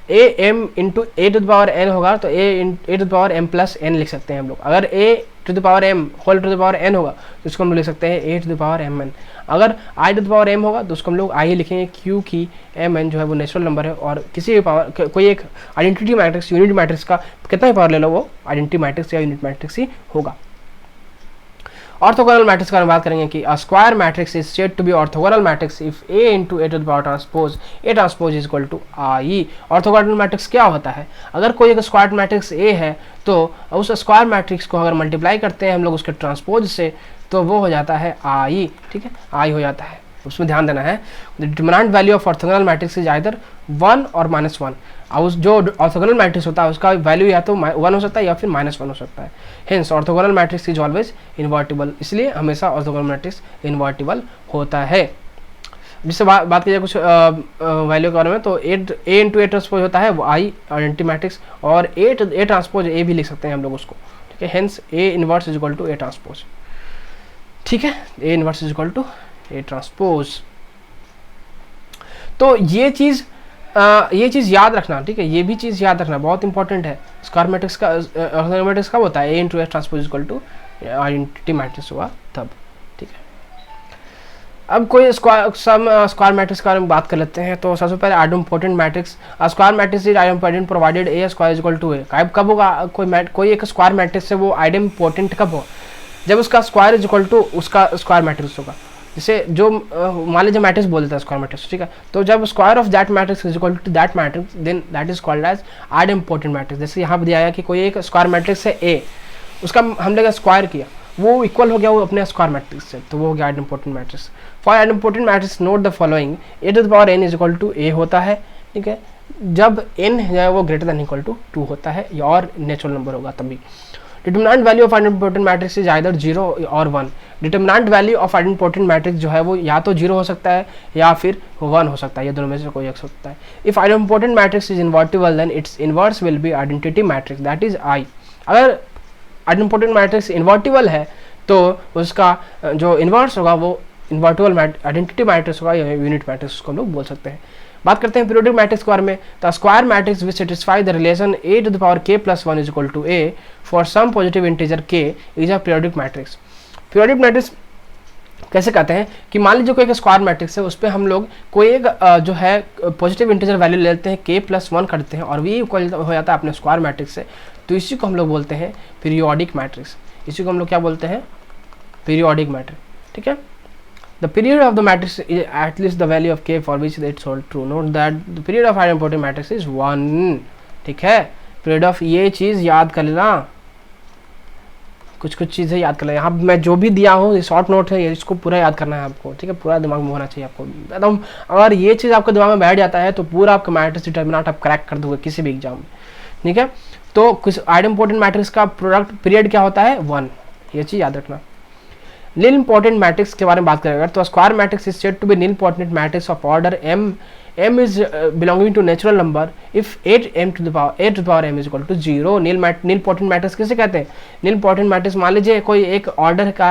A m into A to the power n होगा तो a to the power m plus n लिख सकते हैं हम लोग। अगर a to the power m whole to the power n होगा तो उसको हम लिख सकते हैं a to the power m n। अगर i to the power m होगा तो उसको हम लोग i लिखेंगे, क्योंकि m n जो है वो नेचुरल नंबर है, और किसी भी पावर कोई एक आइडेंटिटी मैट्रिक्स यूनिट मैट्रिक्स का कितना ही पावर ले लो वो आइडेंटिटी मैट्रिक्स या यूनिट मैट्रिक्स ही होगा। ऑर्थोगोनल मैट्रिक्स का बात करेंगे कि square matrix is said to be orthogonal matrix if A into A to the power transpose A transpose is equal to I. Orthogonal matrix क्या होता है, अगर कोई एक स्क्वायर मैट्रिक्स ए है तो उस स्क्वायर मैट्रिक्स को अगर मल्टीप्लाई करते हैं हम लोग उसके ट्रांसपोज से तो वो हो जाता है आई, ठीक है, आई हो जाता है। उसमें ध्यान देना है the determinant value of orthogonal matrix is either 1 और -1। और जो ऑर्थोगोनल मैट्रिक्स होता है उसका वैल्यू या तो 1 हो सकता है या फिर -1 हो सकता है। Hence orthogonal matrix is always invertible, इसलिए हमेशा ऑर्थोगोनल मैट्रिक्स इन्वर्टिबल होता है। जिससे बात की जाए कुछ वैल्यू के बारे में, तो ए इंटू ए ट्रांसपोज होता है वो आई आइडेंटिटी मैट्रिक्स, और ए ट्रांसपोज ए भी लिख सकते हैं हम लोग उसको, ठीक है। Hence A inverse is equal to A transpose, ठीक है, A inverse is equal to A transpose. तो ये चीज़ याद रखना, ठीक है, ये भी चीज़ याद रखना बहुत इंपॉर्टेंट है। स्क्वायर मैट्रिक्स का ऑर्थोगोनल मैट्रिक्स कब होता है, a into a transpose equal to identity matrix हुआ तब, ठीक है। अब कोई स्क्वायर मैट्रिक्स के बारे में बात कर लेते हैं। तो सबसे पहले idempotent matrix, square matrix is idempotent provided a square is equal to a. कब होगा कोई एक स्क्वायर मैट्रिक्स है वो आइडेंटिपोटेंट कब हो, जब उसका स्क्वायर इज इक्वल टू उसका स्क्वायर मैट्रिक्स होगा। जैसे जो मान लीजिए मैट्रिक्स बोल देता है स्क्वायर मैट्रिक्स, ठीक है, तो जब square of that matrix is equal to that matrix then that is called as idempotent matrix. जैसे यहाँ पे दिया गया कि कोई एक स्क्वायर मैट्रिक्स है ए, उसका हमने स्क्वायर किया, वो इक्वल हो गया वो अपने स्क्वायर मैट्रिक्स से, तो वो हो गया idempotent matrix. For idempotent matrix note the following, a to the power n is equal to a होता है, ठीक है, जब n है वो ग्रेटर देन इक्वल टू 2 होता है और नेचुरल नंबर होगा तभी। Determinant value of idempotent matrix is either 0 और 1। Determinant value of idempotent matrix जो है वो या तो 0 हो सकता है या फिर 1 हो सकता है, ये दोनों में से कोई एक सकता है। If idempotent matrix is invertible then its inverse will be identity matrix that is i. अगर आइडेंटिपोटेंट मैट्रिक्स इन्वर्टिबल है तो उसका जो इन्वर्स होगा वो इन्वर्टिबल आइडेंटिटी मैट्रिक्स होगा या यूनिट मैट्रिक्स को हम लोग बोल सकते हैं। बात करते हैं पीरियोडिक मैट्रिक्स के बारे में, तो square matrix which satisfy the relation a to the power k plus 1 is equal to a for some positive integer k is a periodic matrix। Periodic matrix कैसे कहते हैं कि मान लीजिए कोई एक स्क्वायर मैट्रिक्स है, उस पर हम लोग कोई एक जो है पॉजिटिव इंटीजर वैल्यू ले लेते हैं, k प्लस 1 करते हैं और v इक्वल हो जाता है अपने स्क्वायर मैट्रिक्स से, तो इसी को हम लोग बोलते हैं पीरियोडिक मैट्रिक्स। इसी को हम लोग क्या बोलते हैं? Periodic matrix. ठीक है, the period of the matrix is at least the value of k for which it's hold true. Note that the period of identity matrix is 1। ठीक है, पीरियड ऑफ ये चीज़ याद कर लेना, कुछ कुछ चीज़ें याद कर लेना। यहाँ मैं जो भी दिया हूँ ये शॉर्ट नोट है, इसको पूरा याद करना है आपको। ठीक है, पूरा दिमाग में होना चाहिए आपको एकदम। अगर ये चीज़ आपके दिमाग में बैठ जाता है तो पूरा आपका मैट्रिक्स डिटर्मिनेंट आप क्रैक कर दोगे किसी भी एग्जाम में। ठीक है, तो कुछ आइडेंटिटी मैट्रिक्स का प्रोडक्ट पीरियड क्या होता है? 1। ये चीज़ याद रखना। नील इंपॉर्टेंट मैट्रिक्स के बारे में बात करेंगे तो square matrix is said to be nil important matrix of order m is belonging to natural number if 8m to the power m is equal to 0। Nil important matrix किसे कहते हैं? नील इंपॉर्टेंट मैट्रिक्स, मान लीजिए कोई एक ऑर्डर का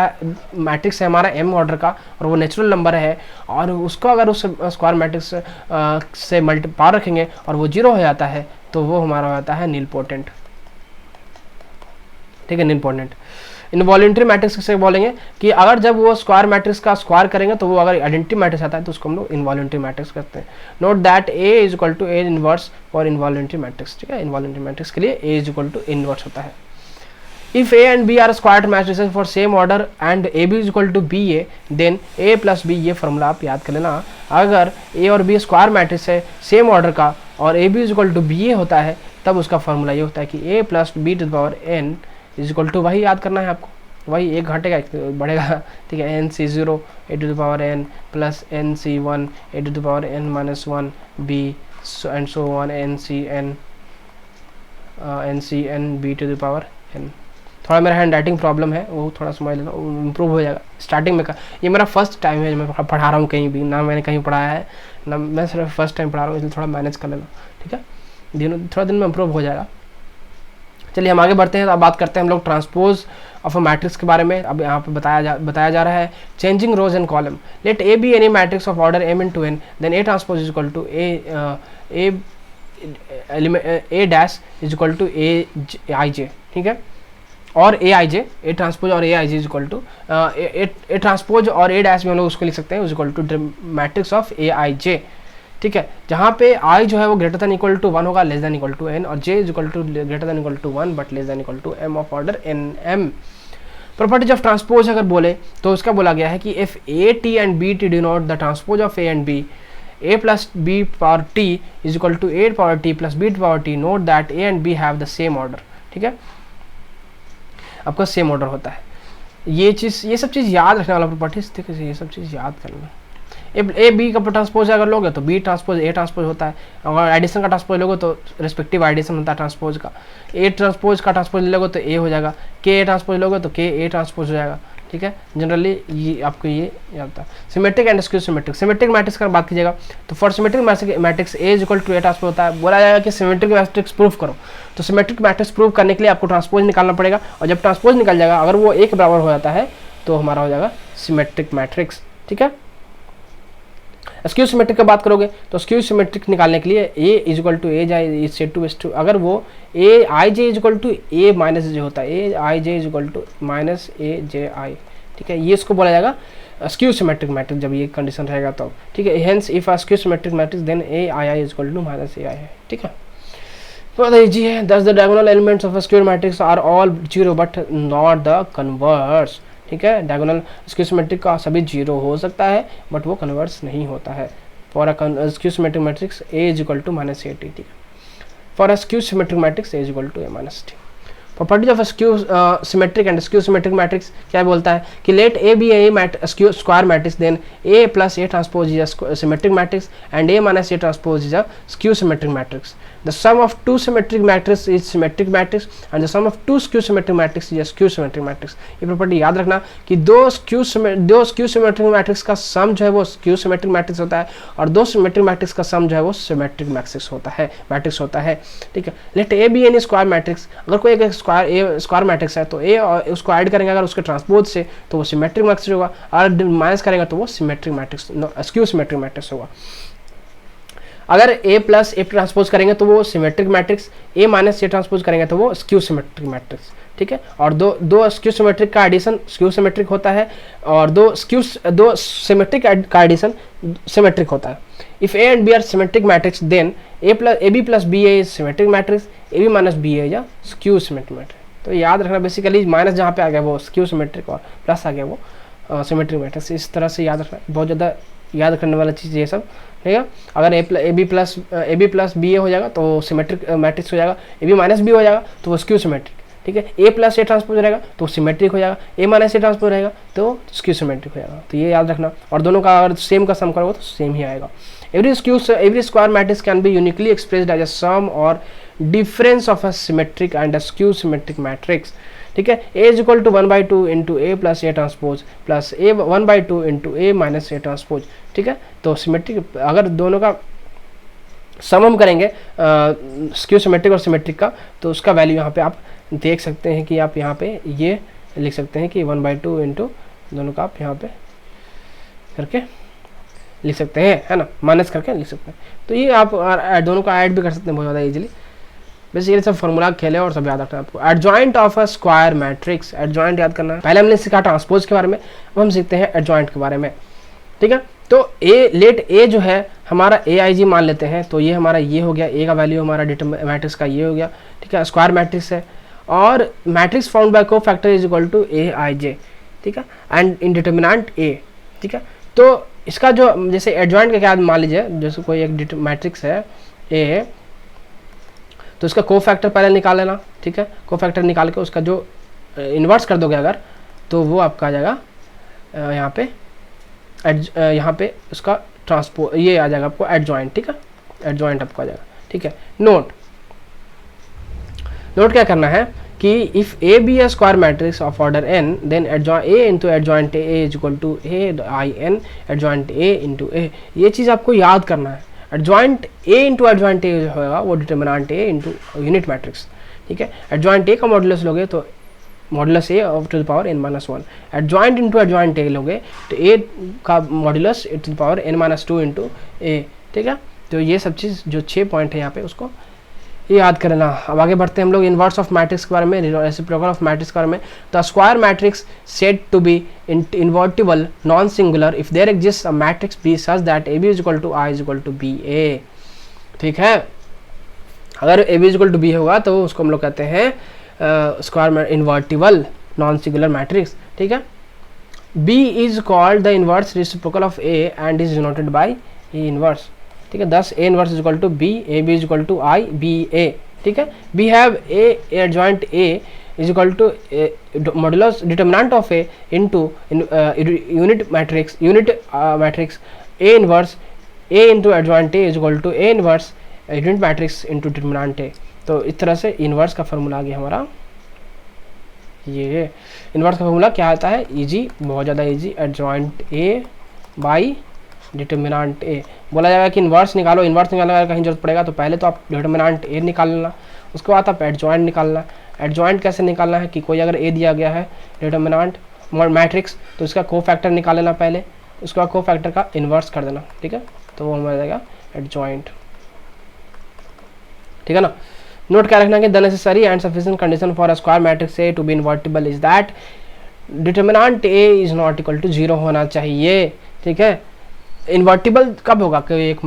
मैट्रिक्स है हमारा m ऑर्डर का और वो नेचुरल नंबर है और उसको अगर उस स्क्वायर मैट्रिक्स से मल्टीप्लाई रखेंगे और वो 0 हो जाता है तो वो हमारा होता है नील इंपॉर्टेंट। ठीक है, नील इंपॉर्टेंट। इनवॉल्यूंटरी मैट्रिक्स किसे बोलेंगे कि अगर जब वो स्क्वायर मैट्रिक्स का स्क्वायर करेंगे तो वो अगर आइडेंटिटी मैट्रिक्स आता है तो उसको हम लोग इनवॉल्यूंटरी मैट्रिक्स कहते हैं। Note that a is equal to a inverse for involuntary matrix. ठीक है, इनवॉल्यूंटरी मैट्रिक्स के लिए a is equal to inverse होता है। If a and b are square matrices for same order and A B is equal to B A then a plus B, ये फॉर्मूला आप याद कर लेना। अगर a और b स्क्वायर मैट्रिक्स है सेम ऑर्डर का और a b is equal to B ए होता है तब उसका फॉर्मूला ये होता है कि a plus B to the power n is equal to, वही याद करना है आपको, वही एक घटेगा एक बढ़ेगा। ठीक है, nc0 a to the power n plus nc1 a to the power n minus 1 b and so on ncn b to the power n। थोड़ा मेरा हैंड राइटिंग प्रॉब्लम है, वो थोड़ा समझ लेना, इम्प्रूव हो जाएगा। स्टार्टिंग में ये मेरा फर्स्ट टाइम है मैं पढ़ा रहा हूँ कहीं भी, ना मैंने कहीं पढ़ाया है ना, मैं सिर्फ फर्स्ट टाइम पढ़ा रहा हूँ, इसलिए थोड़ा मैनेज कर लेना। ठीक है, थोड़ा दिन में इम्प्रूव हो जाएगा। चलिए हम आगे बढ़ते हैं। तो अब बात करते हैं हम लोग ट्रांसपोज ऑफ अ मैट्रिक्स के बारे में। अब यहाँ पे बताया जा रहा है changing rows and column. Let A be any matrix of order m into n then a transpose is equal to a dash is equal to a ij। ठीक है, और a i J, a transpose और a i j is equal to A transpose और ए डैश में हम लोग उसको लिख सकते हैं is equal to matrix of a i जे। ठीक है, जहाँ पे आई जो है वो ग्रेटर देन इक्वल टू 1 होगा, less than equal to n, और j is equal to greater than equal to 1 but less than equal to m of order n m। Properties of transpose अगर बोले तो उसका बोला गया है कि if a t and b t denote the transpose of a and b, a plus b power t is equal to a power t plus b power t, note that a and b have the same order. ठीक है, आपका सेम ऑर्डर होता है। ये सब चीज़ याद रखने वाला प्रॉपर्टीज, ठीक है, ये सब चीज़ याद करना। ए बी का ट्रांसपोज अगर लोगे तो बी ट्रांसपोज ए ट्रांसपोज होता है, अगर एडिशन का ट्रांसपोज लोगे तो रिस्पेक्टिव एडिशन होता है ट्रांसपोज का। ए ट्रांसपोज का ट्रांसपोज लोगे तो ए हो जाएगा, के ए ट्रांसपोज लोगे तो के ए ट्रांसपोज हो जाएगा। ठीक है, जनरली ये आपको ये होता है। Symmetric and skew symmetric. Symmetric matrix का बात कीजिएगा तो for symmetric matrix A is equal to A transpose होता है। बोला जाएगा कि सिमेट्रिक मैट्रिक्स प्रूफ करो, तो सिमेट्रिक मैट्रिक्स प्रूफ करने के लिए आपको ट्रांसपोज निकालना पड़ेगा, और जब ट्रांसपोज निकल जाएगा अगर वो एक बराबर हो जाता है तो हमारा हो जाएगा सिमेट्रिक मैट्रिक्स। ठीक है, स्क्यू सिमेट्रिक की बात करोगे तो स्क्यू सिमेट्रिक निकालने के लिए a is equal to a जाए सेट टू बेस टू, अगर वो a i j is equal to A minus j होता है, a i j is equal to minus a j i. ठीक है, ये इसको बोला जाएगा स्क्यू सिमेट्रिक मैट्रिक्स जब ये कंडीशन रहेगा तो। ठीक है, hence if a skew symmetric matrix then a i i is equal to minus a i है। ठीक है, तो इजी है। Thus the diagonal elements of a square matrix are all 0 but not the converse. ठीक है, डायगोनल स्क्यू सिमेट्रिक का सभी 0 हो सकता है बट वो कन्वर्स नहीं होता है। For a skew symmetric matrix A is equal to minus A T. ठीक है, for a skew symmetric matrix A is equal to A minus T. Properties of skew symmetric and skew symmetric matrix क्या बोलता है कि let A be a skew square matrix then A plus A transpose is a symmetric matrix and A minus A transpose is a skew symmetric matrix. The sum of two symmetric matrix is symmetric matrix and the sum of two skew symmetric matrix is skew symmetric matrix. ये प्रॉपर्टी याद रखना कि दो स्क्यू सिमेट्रिक मैट्रिक्स का सम जो है वो स्क्यू सिमेट्रिक मैट्रिक्स होता है और दो सिमेट्रिक मैट्रिक्स का सम जो है वो सिमेट्रिक मैट्रिक्स होता है। ठीक है, let A be an square matrix, अगर कोई एक स्क्वायर मैट्रिक्स है तो ए और उसको ऐड करेंगे अगर उसके ट्रांसपोज से तो वो सिमेट्रिक मैट्रिक्स होगा, और माइनस करेंगे तो वो symmetric matrix skew symmetric matrix होगा। अगर ए प्लस ए ट्रांसपोज करेंगे तो वो symmetric matrix, A minus A transpose करेंगे तो वो स्क्यू सिमेट्रिक मैट्रिक्स। ठीक है, और दो स्क्यू सिमेट्रिक का एडिशन स्क्यू सिमेट्रिक होता है और दो सिमेट्रिक का एडिशन सिमेट्रिक होता है। If A and B are symmetric matrix then A b plus b a is symmetric matrix, a b minus b a या स्क्यू सिमेट्रिक मैट्रिक्स। तो याद रखना बेसिकली माइनस जहाँ पे आ गया वो स्क्यू सिमेट्रिक और प्लस आ गया वो सिमेट्रिक मैट्रिक्स। इस तरह से याद रखना, बहुत ज़्यादा याद करने वाला चीज़ ये सब। ठीक है, अगर ए बी प्लस बी ए हो जाएगा तो सिमेट्रिक मैट्रिक्स हो जाएगा, ए बी माइनस बी हो जाएगा तो वो स्क्यू सिमेट्रिक। ठीक है, ए प्लस ए ट्रांसपोज रहेगा तो सिमेट्रिक हो जाएगा, ए माइनस ए ट्रांसपोज रहेगा तो स्क्यू सिमेट्रिक हो जाएगा। तो ये याद रखना, और दोनों का अगर सेम का सम करोगे तो सेम ही आएगा। Every square matrix can be uniquely expressed as a sum और difference of a symmetric and a skew symmetric matrix. ठीक है, a is equal to 1/2 into a plus A transpose plus a 1/2 into a minus A transpose. ठीक है, तो सिमेट्रिक अगर दोनों का सम हम करेंगे स्क्यू सिमेट्रिक और सिमेट्रिक का, तो उसका वैल्यू यहाँ पे आप देख सकते हैं कि आप यहाँ पे ये लिख सकते हैं कि 1/2 इंटू दोनों का आप यहाँ पे करके लिख सकते हैं, है ना, माइनस करके लिख सकते हैं। तो ये आप दोनों का ऐड भी कर सकते हैं बहुत ज़्यादा इजीली। बेसिकली सब फॉर्मूला खेले और सब याद रखना है आपको। Adjoint of a square matrix, adjoint याद करना है। पहले हमने सीखा ट्रांसपोज के बारे में, अब हम सीखते हैं एडजॉइंट के बारे में। ठीक है, तो लेट ए जो है हमारा ए आई जी मान लेते हैं, तो ये हमारा ये हो गया, ए का वैल्यू हमारा मैट्रिक्स का ये हो गया। ठीक है, स्क्वायर मैट्रिक्स है और मैट्रिक्स फाउंड बाय को factor is equal to a i जे। ठीक है, एंड इंडिटर्मिनेंट ए। ठीक है, तो इसका जो जैसे एडजॉइंट का क्या मान लीजिए, जैसे कोई एक मैट्रिक्स है ए है तो उसका को फैक्टर पहले निकाल लेना। ठीक है, को फैक्टर निकाल के उसका जो इन्वर्स कर दोगे अगर, तो वो आपका आ जाएगा यहाँ पे उसका ट्रांसपो ये आ जाएगा आपको एडजॉइंट। ठीक है, एडजॉइंट आपको आ जाएगा। ठीक है, नोट क्या करना है कि if a be a square matrix of order n then a into adjoint a is equal to a i n adjoint a into a. ये चीज़ आपको याद करना है। Adjoint a into adjoint a जो होगा वो determinant a into unit matrix. ठीक है, एडजॉइंट ए का मॉडुलस लोगे तो modulus a to the power n minus 1, adjoint into adjoint a लोगे तो ए का modulus to the power n minus 2 into a. ठीक है, तो ये सब चीज़ जो 6 पॉइंट है यहाँ पे उसको ये याद करना। अब आगे बढ़ते हैं हम लोग इनवर्स ऑफ मैट्रिक्स के बारे में, रेसिप्रोकल ऑफ मैट्रिक्स के बारे में। The square matrix said to be invertible non singular if there exist a matrix b such that A B is equal to i is equal to B a. ठीक है, अगर a B is equal to b होगा तो उसको हम लोग कहते हैं square invertible non singular matrix. ठीक है, b is called the inverse reciprocal of a and is denoted by a inverse. ठीक है, thus a inverse is equal to b, a b is equal to I, b a। ठीक है, we have a adjoint a is equal to modulus determinant of a into unit matrix a inverse a into adjoint a is equal to a inverse unit matrix into determinant a। तो इस तरह से इनवर्स का फॉर्मूला आ गया हमारा। ये इनवर्स का फॉर्मूला क्या आता है, इजी, बहुत ज़्यादा easy. Adjoint a by determinant a. बोला जाएगा कि इन्वर्स निकालो, इन्वर्स निकालने का कहीं जरूरत पड़ेगा तो पहले तो आप डिटर्मिनेंट ए निकाल लेना, उसके बाद आप एडजॉइंट निकालना। एडजॉइंट कैसे निकालना है कि कोई अगर ए दिया गया है डिटर्मिनेंट मैट्रिक्स तो उसका को फैक्टर निकाल लेना पहले, उसके बाद को फैक्टर का इन्वर्स कर देना। ठीक है, तो वो हमारा जाएगा एडजॉइंट। ठीक है ना, नोट क्या रखना कि the necessary and sufficient condition for a square matrix A to be invertible is that determinant A is not equal to 0 होना चाहिए। ठीक है, इन्वर्टिबल कब होगा, कोई एक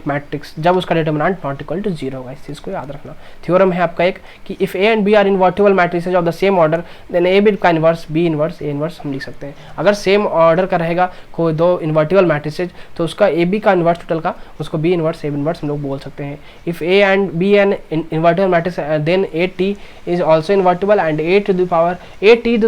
मैट्रिक्स जब उसका डिटर्मिनेंट नॉट इक्वल टू 0 होगा। इस चीज़ को याद रखना। थ्योरम है आपका एक कि if A and B are invertible matrices of the same order then A B का inverse B inverse A inverse हम लिख सकते हैं। अगर सेम ऑर्डर का रहेगा कोई दो इन्वर्टिबल मैट्रिसेज तो उसका ए बी का इन्वर्स टोटल का उसको बी इन्वर्स ए इन्वर्स हम लोग बोल सकते हैं। If A and B an invertible matrix then A T is also invertible and A T to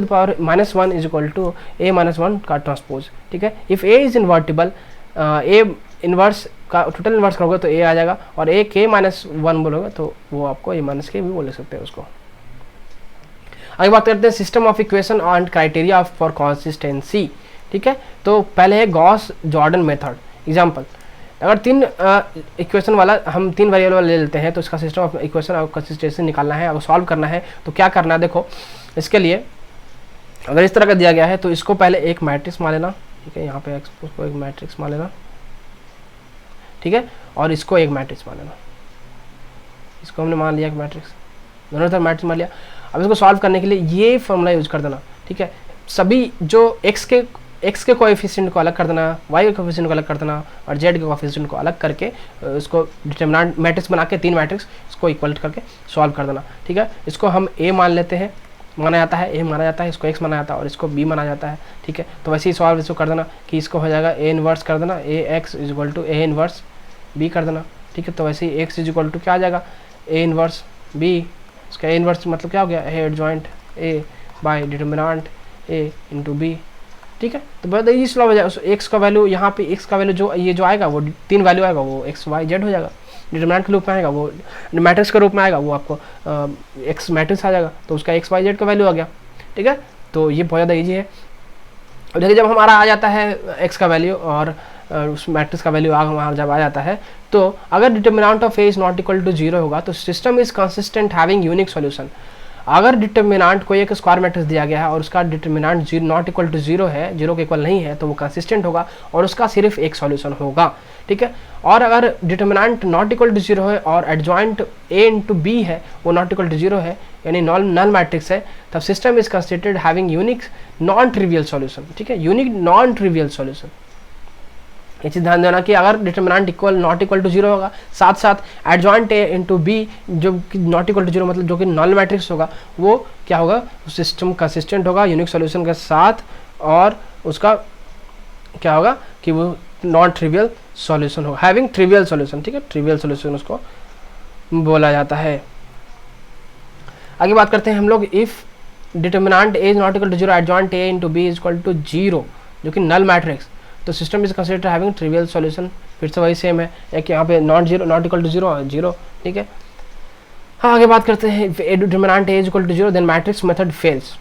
the power -1 is equal to a -1 का ट्रांसपोज। ठीक है, if A is invertible a inverse का टोटल इन्वर्स करोगे तो ए आ जाएगा, और ए के माइनस 1 बोलोगे तो वो आपको ए माइनस के भी बोल सकते हैं उसको। आगे बात करते हैं system of equation and criteria for consistency. ठीक है, तो पहले है गॉस जॉर्डन मेथड। एग्जांपल, अगर 3 इक्वेशन वाला हम 3 वेरिएबल वाला ले लेते हैं तो इसका सिस्टम ऑफ इक्वेशन और कंसिस्टेंसी निकालना है, अगर सॉल्व करना है तो क्या करना है, देखो इसके लिए अगर इस तरह का दिया गया है तो इसको पहले एक मैट्रिक्स मान लेना। ठीक है, यहाँ पे उसको एक मैट्रिक्स मान लेना। ठीक है, और इसको एक मैट्रिक्स मान लेना। इसको हमने मान लिया एक मैट्रिक्स, दोनों तरफ मैट्रिक्स मान लिया। अब इसको सॉल्व करने के लिए ये फॉर्मूला यूज कर देना। ठीक है, सभी जो x के कोएफिशिएंट को अलग कर देना, y के कोएफिशिएंट को अलग कर देना, और z के कोएफिशिएंट को अलग करके इसको डिटरमिनेंट मैट्रिक्स बना के 3 मैट्रिक्स इसको इक्वल करके सॉल्व कर देना। ठीक है, इसको हम a मान लेते हैं, माना जाता है, a माना जाता है, इसको x माना जाता है और इसको b माना जाता है। ठीक है, तो वैसे ही सॉल्व इसको कर देना कि इसको हो जाएगा a इनवर्स कर देना, ax equal to a inverse b कर देना। ठीक है, तो वैसे ही x इक्वल टू क्या आ जाएगा, a इनवर्स b। इसका a इनवर्स मतलब क्या हो गया, a adjoint a by determinant a into b। ठीक है, तो बहुत ईजी सॉल्व हो जाएगा। x का वैल्यू यहाँ पे x का वैल्यू जो ये जो आएगा वो 3 वैल्यू आएगा, वो x y z हो जाएगा। डिटरमिनेंट के रूप में आएगा, वो मैट्रिक्स के रूप में आएगा, वो आपको x मैट्रिक्स आ जाएगा, तो उसका x y z का वैल्यू आ गया। ठीक है, तो ये बहुत ज़्यादा ईजी है। और देखिए जब हमारा आ जाता है x का वैल्यू और उस मैट्रिक्स का वैल्यू हमारा जब आ जाता है, तो अगर determinant of a is not equal to 0 होगा तो system is consistent having unique solution. अगर डिटरमिनेंट को एक स्क्वायर मैट्रिक्स दिया गया है और उसका डिटरमिनेंट नॉट इक्वल टू 0 है, 0 के इक्वल नहीं है, तो वो कंसिस्टेंट होगा और उसका सिर्फ एक सॉल्यूशन होगा। ठीक है, और अगर डिटरमिनेंट नॉट इक्वल टू 0 है और एडजॉइंट a इंटू बी है वो नॉट इक्वल टू 0 है, यानी नल मैट्रिक्स है, तब system is consistent having unique non trivial solution. ठीक है, यूनिक नॉन ट्रिवियल सॉल्यूशन, ये चीज़ ध्यान देना कि अगर determinant equal not equal to 0 होगा, साथ साथ एडजॉइंट a इंटू बी जो कि नॉट इक्वल टू 0 मतलब जो कि नॉन मैट्रिक्स होगा, वो क्या होगा, सिस्टम कंसिस्टेंट होगा यूनिक सॉल्यूशन के साथ, और उसका क्या होगा कि वो नॉन ट्रिवियल सॉल्यूशन होगा, हैविंग ट्रिवियल सॉल्यूशन। ठीक है, ट्रिवियल सॉल्यूशन उसको बोला जाता है। आगे बात करते हैं हम लोग, इफ determinant a is not equal to 0 adjoint a into B is equal to 0 जो कि नल मैट्रिक्स, तो system is considered having trivial solution. फिर से वही सेम है, एक यहाँ पे नॉट इक्वल टू 0। ठीक है, हाँ आगे बात करते हैं, determinant a is equal to 0 then matrix method fails.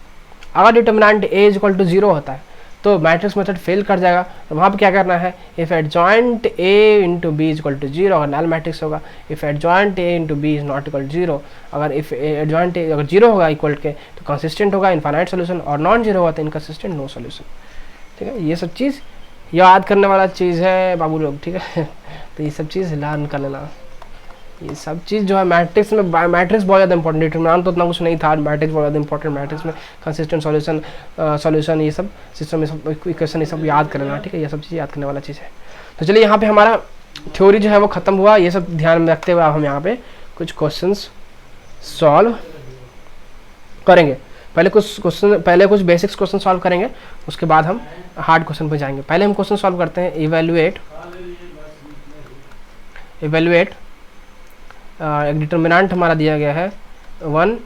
अगर determinant a is equal to 0 होता है तो मैट्रिक्स मेथड फेल कर जाएगा, तो वहाँ पे क्या करना है, if adjoint a into B is equal to 0 अगर नल मैट्रिक्स होगा, if adjoint a into B is not equal to 0, अगर इफ एडजॉइंट a अगर 0 होगा इक्वल के तो कंसिस्टेंट होगा इनफाइनाइट सोल्यूशन, और नॉन 0 होगा तो इनकंसिस्टेंट नो सोल्यूशन। ठीक है, ये सब चीज़ याद करने वाला चीज़ है बाबू लोग। ठीक है, तो ये सब चीज़ लर्न कर लेना। ये सब चीज़ जो है मैट्रिक्स में, मैट्रिक्स बहुत ज़्यादा इंपॉर्टेंट, डिटरमिनेंट तो उतना कुछ नहीं था, मैट्रिक्स बहुत ज़्यादा इंपॉर्टेंट। मैट्रिक्स में कंसिस्टेंट सॉल्यूशन ये सब सिस्टम, ये सब इक्वेशन ये सब याद कर लेना। ठीक है, ये सब चीज़ याद करने वाला चीज़ है। तो चलिए यहाँ पे हमारा थ्योरी जो है वो ख़त्म हुआ, ये सब ध्यान में रखते हुए अब हम यहाँ पे कुछ क्वेश्चन सॉल्व करेंगे। पहले कुछ बेसिक्स क्वेश्चन सॉल्व करेंगे, उसके बाद हम हार्ड क्वेश्चन पे जाएंगे। पहले हम क्वेश्चन सॉल्व करते हैं, इवेल्युएट एक डिटरमिनेंट हमारा दिया गया है 1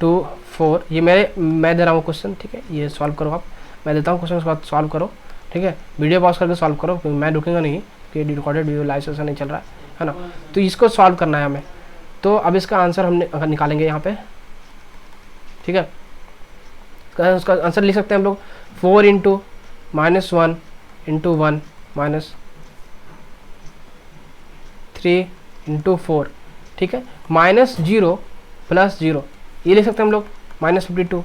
2 4, ये मैं दे रहा हूँ क्वेश्चन। ठीक है, ये सॉल्व करो आप, मैं देता हूँ क्वेश्चन, उसके बाद सॉल्व करो। ठीक है, वीडियो पॉज करके सॉल्व करो, क्योंकि मैं रुकेंगा नहीं, क्योंकि रिकॉर्डेड वीडियो लाइव सेशन नहीं चल रहा है ना। तो इसको सॉल्व करना है हमें, तो अब इसका आंसर हम निकालेंगे यहाँ पे। ठीक है, उसका आंसर लिख सकते हैं हम लोग 4 इंटू -1 इंटू 1 माइनस 3 इंटू 4। ठीक है, -0 + 0 ये लिख सकते हैं हम लोग, -52।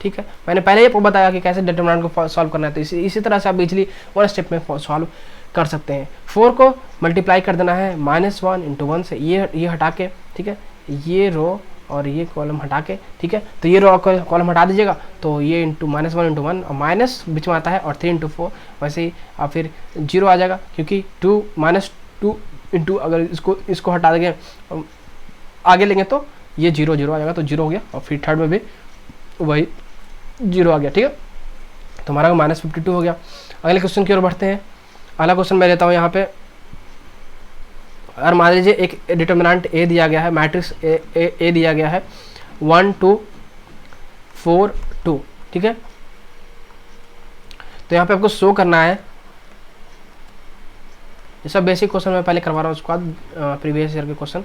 ठीक है, मैंने पहले ही आपको बताया कि कैसे डिटरमिनेंट को सॉल्व करना है, तो इसी तरह से आप इजीली 1 स्टेप में सॉल्व कर सकते हैं। 4 को मल्टीप्लाई कर देना है -1 इंटू 1 से, ये हटा के। ठीक है, ये रो और ये कॉलम हटा के। ठीक है, तो ये रो कॉलम हटा दीजिएगा, तो ये -1 इंटू 1 और माइनस बीच में आता है, और 3 इंटू 4 वैसे ही, और फिर 0 आ जाएगा, क्योंकि -2 इंटू अगर इसको हटा देंगे आगे लेंगे तो ये 0 आ जाएगा, तो 0 हो गया, और फिर थर्ड में भी वही 0 आ गया। ठीक है, तो हमारा -52 हो गया। अगले क्वेश्चन की ओर बढ़ते हैं। अगला क्वेश्चन मैं लेता हूँ यहाँ पे, अगर मान लीजिए एक डिटरमिनेंट a दिया गया है, मैट्रिक्स a दिया गया है 1 2 4 2। ठीक है, तो यहाँ पे आपको शो करना है ये सब बेसिक क्वेश्चन मैं पहले करवा रहा हूँ, उसके बाद प्रीवियस ईयर के क्वेश्चन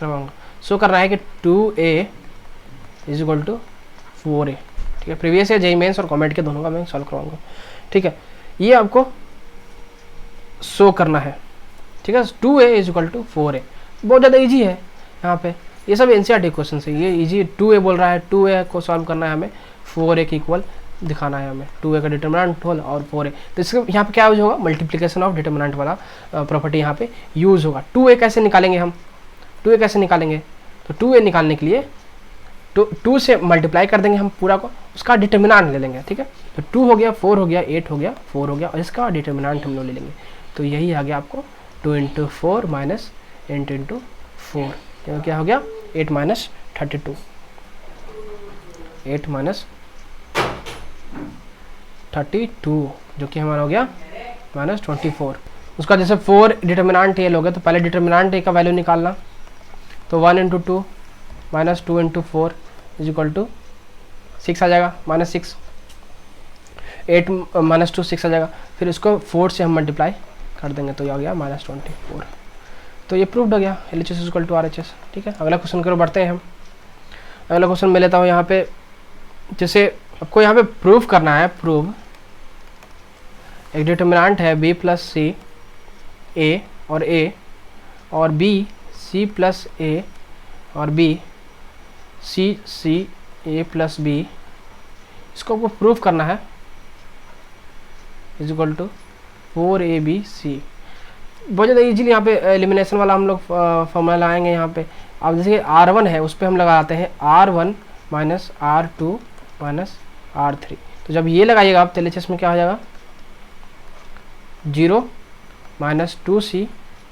करवाऊँगा। सो करना है कि 2a is equal to 4a, ठीक है। प्रीवियस ईयर जेईई मेंस और कॉमेट के दोनों का मैं सॉल्व करवाऊँगा, ठीक है। ये आपको शो करना है, ठीक है। 2a is equal to 4a, बहुत ज़्यादा ईजी है यहाँ पे, ये सब एनसीईआरटी क्वेश्चन है, ये इजी। 2a बोल रहा है, 2a को सॉल्व करना है हमें, 4a के इक्वल दिखाना है हमें, 2a का डिटर्मिनेंट होल और 4a, तो इसके यहाँ पे क्या यूज होगा, मल्टीप्लिकेशन ऑफ डिटर्मिनेंट वाला प्रॉपर्टी यहाँ पे यूज होगा। 2a कैसे निकालेंगे हम, 2a कैसे निकालेंगे, तो 2a निकालने के लिए 2 से मल्टीप्लाई कर देंगे हम पूरा को, उसका डिटर्मिनेंट ले लेंगे, ठीक है। तो 2 हो गया, 4 हो गया, 8 हो गया, 4 हो गया, और इसका डिटर्मिनेंट हम लोग ले लेंगे। तो यही आ गया आपको 2 × 4 माइनस 8 × 4, तो क्या हो गया 8 माइनस 32, 8 माइनस 32, जो कि हमारा हो गया माइनस 24। उसका जैसे 4 डिटर्मिनेंट ए लोगे तो पहले डिटर्मिनेंट ए का वैल्यू निकालना, तो 1 × 2 माइनस 2 × 4 इज इक्वल टू 6 आ जाएगा, माइनस 6, 8 माइनस 2 6 आ जाएगा, फिर इसको 4 से हम मल्टीप्लाई कर देंगे तो ये आ गया माइनस 24। तो ये प्रूव्ड हो गया LHS is equal to RHS, ठीक है। अगला क्वेश्चन की ओर बढ़ते हैं हम। अगला क्वेश्चन मैं लेता हूँ यहाँ पे, जैसे आपको यहाँ पे प्रूव करना है, प्रूव एक डिटर्मिनेंट है b + c a और b c + a और b c a + b, इसको आपको प्रूव करना है इज इक्वल टू 4abc। बहुत ज़्यादा इजीली यहाँ पे एलिमिनेशन वाला हम लोग फॉर्मूला लगाएंगे यहाँ पे। अब जैसे R1 है उस पर हम लगाते हैं R1 minus R2 minus R3, तो जब ये लगाइएगा आप तो LHS में क्या हो जाएगा 0 minus 2c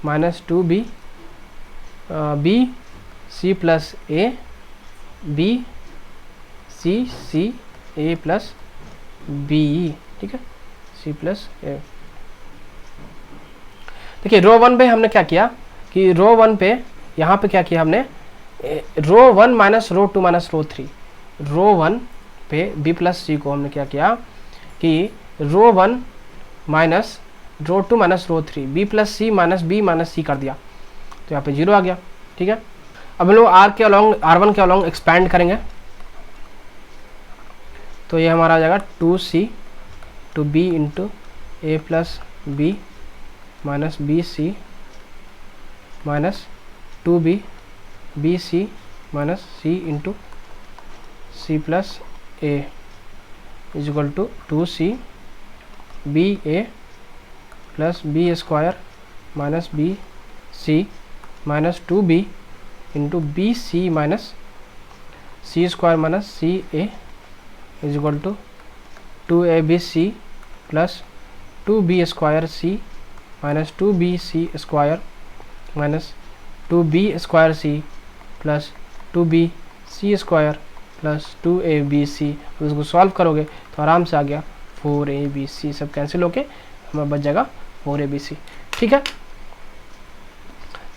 minus 2b b c + a b c a + b, ठीक है, c + a। देखिए रो 1 पे हमने क्या किया कि रो 1 पे यहाँ पे क्या किया हमने, रो 1 माइनस रो 2 माइनस रो 3, रो 1 पे b + c को हमने क्या किया कि रो 1 minus rho 2 minus rho 3 b + c minus b minus c कर दिया, तो यहाँ पे 0 आ गया, ठीक है। अब हम लोग R1 के अलॉन्ग एक्सपैंड करेंगे, तो ये हमारा आ जाएगा 2c to b × a + b minus bc minus 2b bc minus c × c + a is equal to 2c ba + b² minus bc minus 2b × bc minus c² minus ca is equal to 2abc + 2b² c minus 2bc² minus 2b² c plus 2bc² plus 2abc। उसको सॉल्व करोगे तो आराम से आ गया 4abc, सब कैंसिल होके हमें बच जाएगा 4abc, ठीक है।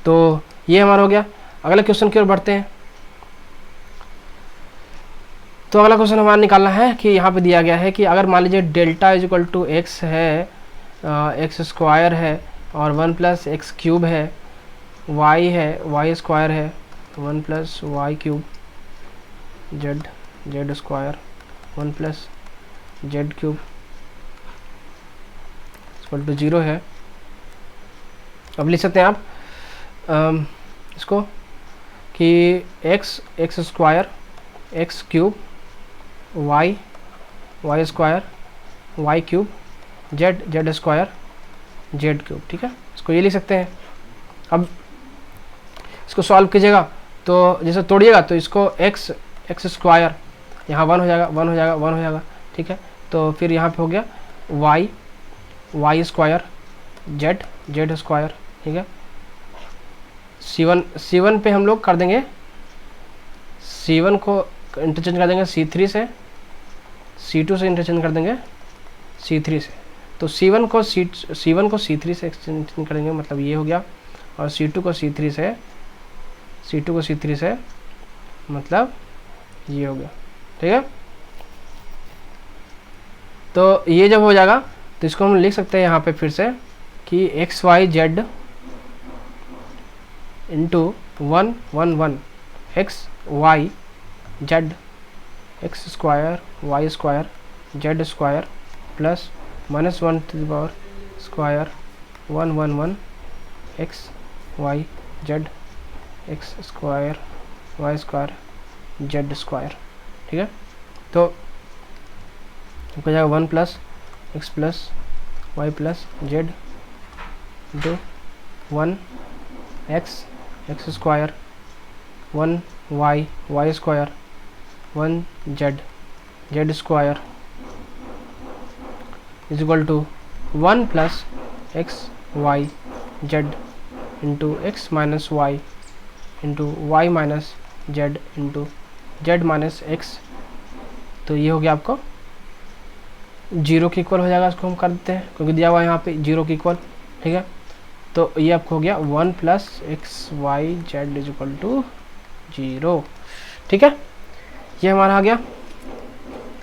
तो ये हमारा हो गया। अगले क्वेश्चन की ओर बढ़ते हैं। तो अगला क्वेश्चन हमारा निकालना है कि यहाँ पे दिया गया है कि अगर मान लीजिए delta is equal to X है, x² है और 1 + x³ है, y है y² है तो 1 + y³ z² 1 + z³ equal to 0 है। अब लिख सकते हैं आप इसको कि x² x³ y y² y³ z z², ठीक है। इसको ये लिख सकते हैं। अब इसको सॉल्व कीजिएगा तो जैसे तोड़िएगा तो इसको x² यहाँ 1 हो जाएगा 1 हो जाएगा 1 हो जाएगा, ठीक है। तो फिर यहाँ पे हो गया y y² z z², ठीक है। C1 पे हम लोग कर देंगे, C1 को इंटरचेंज कर देंगे C3 से, C2 से इंटरचेंज कर देंगे C3 से। तो C1 को C3 से एक्सचेंज करेंगे, मतलब ये हो गया, और C2 को C3 से मतलब ये हो गया, ठीक है। तो ये जब हो जाएगा तो इसको हम लिख सकते हैं यहाँ पे फिर से कि x y z into 1 1 1 x y z x square y square z square plus -1 to the power square 1 1 1 x y z x square y square z square. ठीक है, तो हो जाएगा 1 plus x plus y plus z into 1 x x square 1 y y square 1 z z square is equal to 1 plus x y z into x minus y into y minus z into z minus x. तो ये हो गया आपको 0 के इक्वल हो जाएगा, इसको हम कर देते हैं क्योंकि दिया हुआ है यहाँ पे 0 के इक्वल। ठीक है, तो ये आपको हो गया 1 plus x y z is equal to 0। ठीक है, ये हमारा आ गया।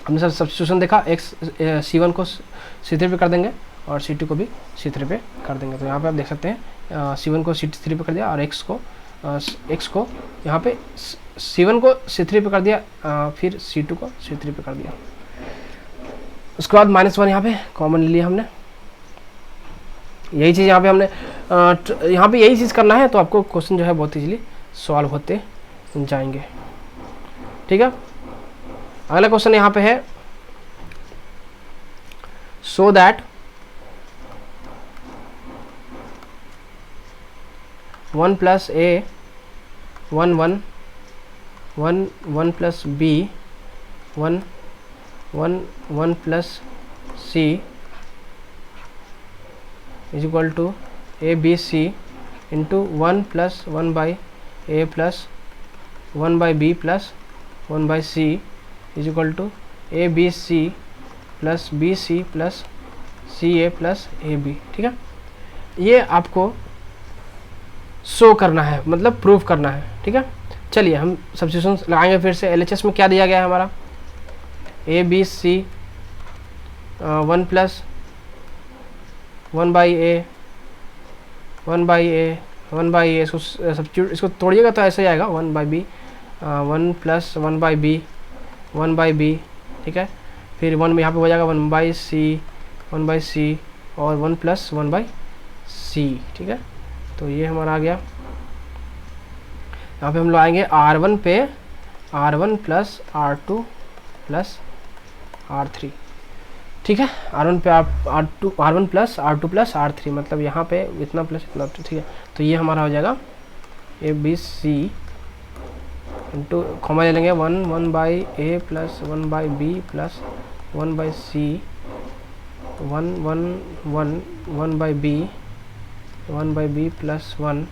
हमने सर सब्स्टिट्यूशन देखा, एक्स C1 को C3 पे कर देंगे और C2 को भी C3 पे कर देंगे। तो यहाँ पे आप देख सकते हैं C1 को C3 पे कर दिया और x को यहाँ पे C1 को C3 पे कर दिया, फिर C2 को C3 पे कर दिया। उसके बाद -1 यहाँ पे कॉमन लिया हमने। यही चीज़ यहाँ पे हमने यहाँ पे यही चीज़ करना है, तो आपको क्वेश्चन जो है बहुत इजीली सॉल्व होते जाएंगे। ठीक है, अगला क्वेश्चन यहाँ पे है so that 1 plus a 1 1 1 1 plus b 1 1 1 plus c is equal to a B c into 1 plus 1 by a plus 1 by b plus 1 by c is equal to a B c plus b c plus c a plus a b. ठीक है, ये आपको शो करना है, मतलब प्रूफ करना है। ठीक है, चलिए हम सब्स्टिट्यूशन लगाएंगे फिर से। LHS में क्या दिया गया है हमारा, a B c 1 plus 1 by a 1 by a 1 by a, इसको सब्स्टिट्यूट इसको तोड़िएगा तो ऐसे ही आएगा 1 by b 1 plus 1 by b 1 by b. ठीक है, फिर 1 में यहाँ पे हो जाएगा 1 बाई सी और 1 प्लस 1 बाई सी। ठीक है, तो ये हमारा आ गया। यहाँ पे हम लोग आएंगे R1 पे R1 plus R2 plus R3। ठीक है, R1 पे R1 plus R2 plus R3, मतलब यहाँ पे इतना प्लस इतना। ठीक है, तो ये हमारा हो जाएगा a B c into comma ले लेंगे 1 1 by a plus 1 by b plus 1 by c 1 1 1 1 by b 1 by b plus 1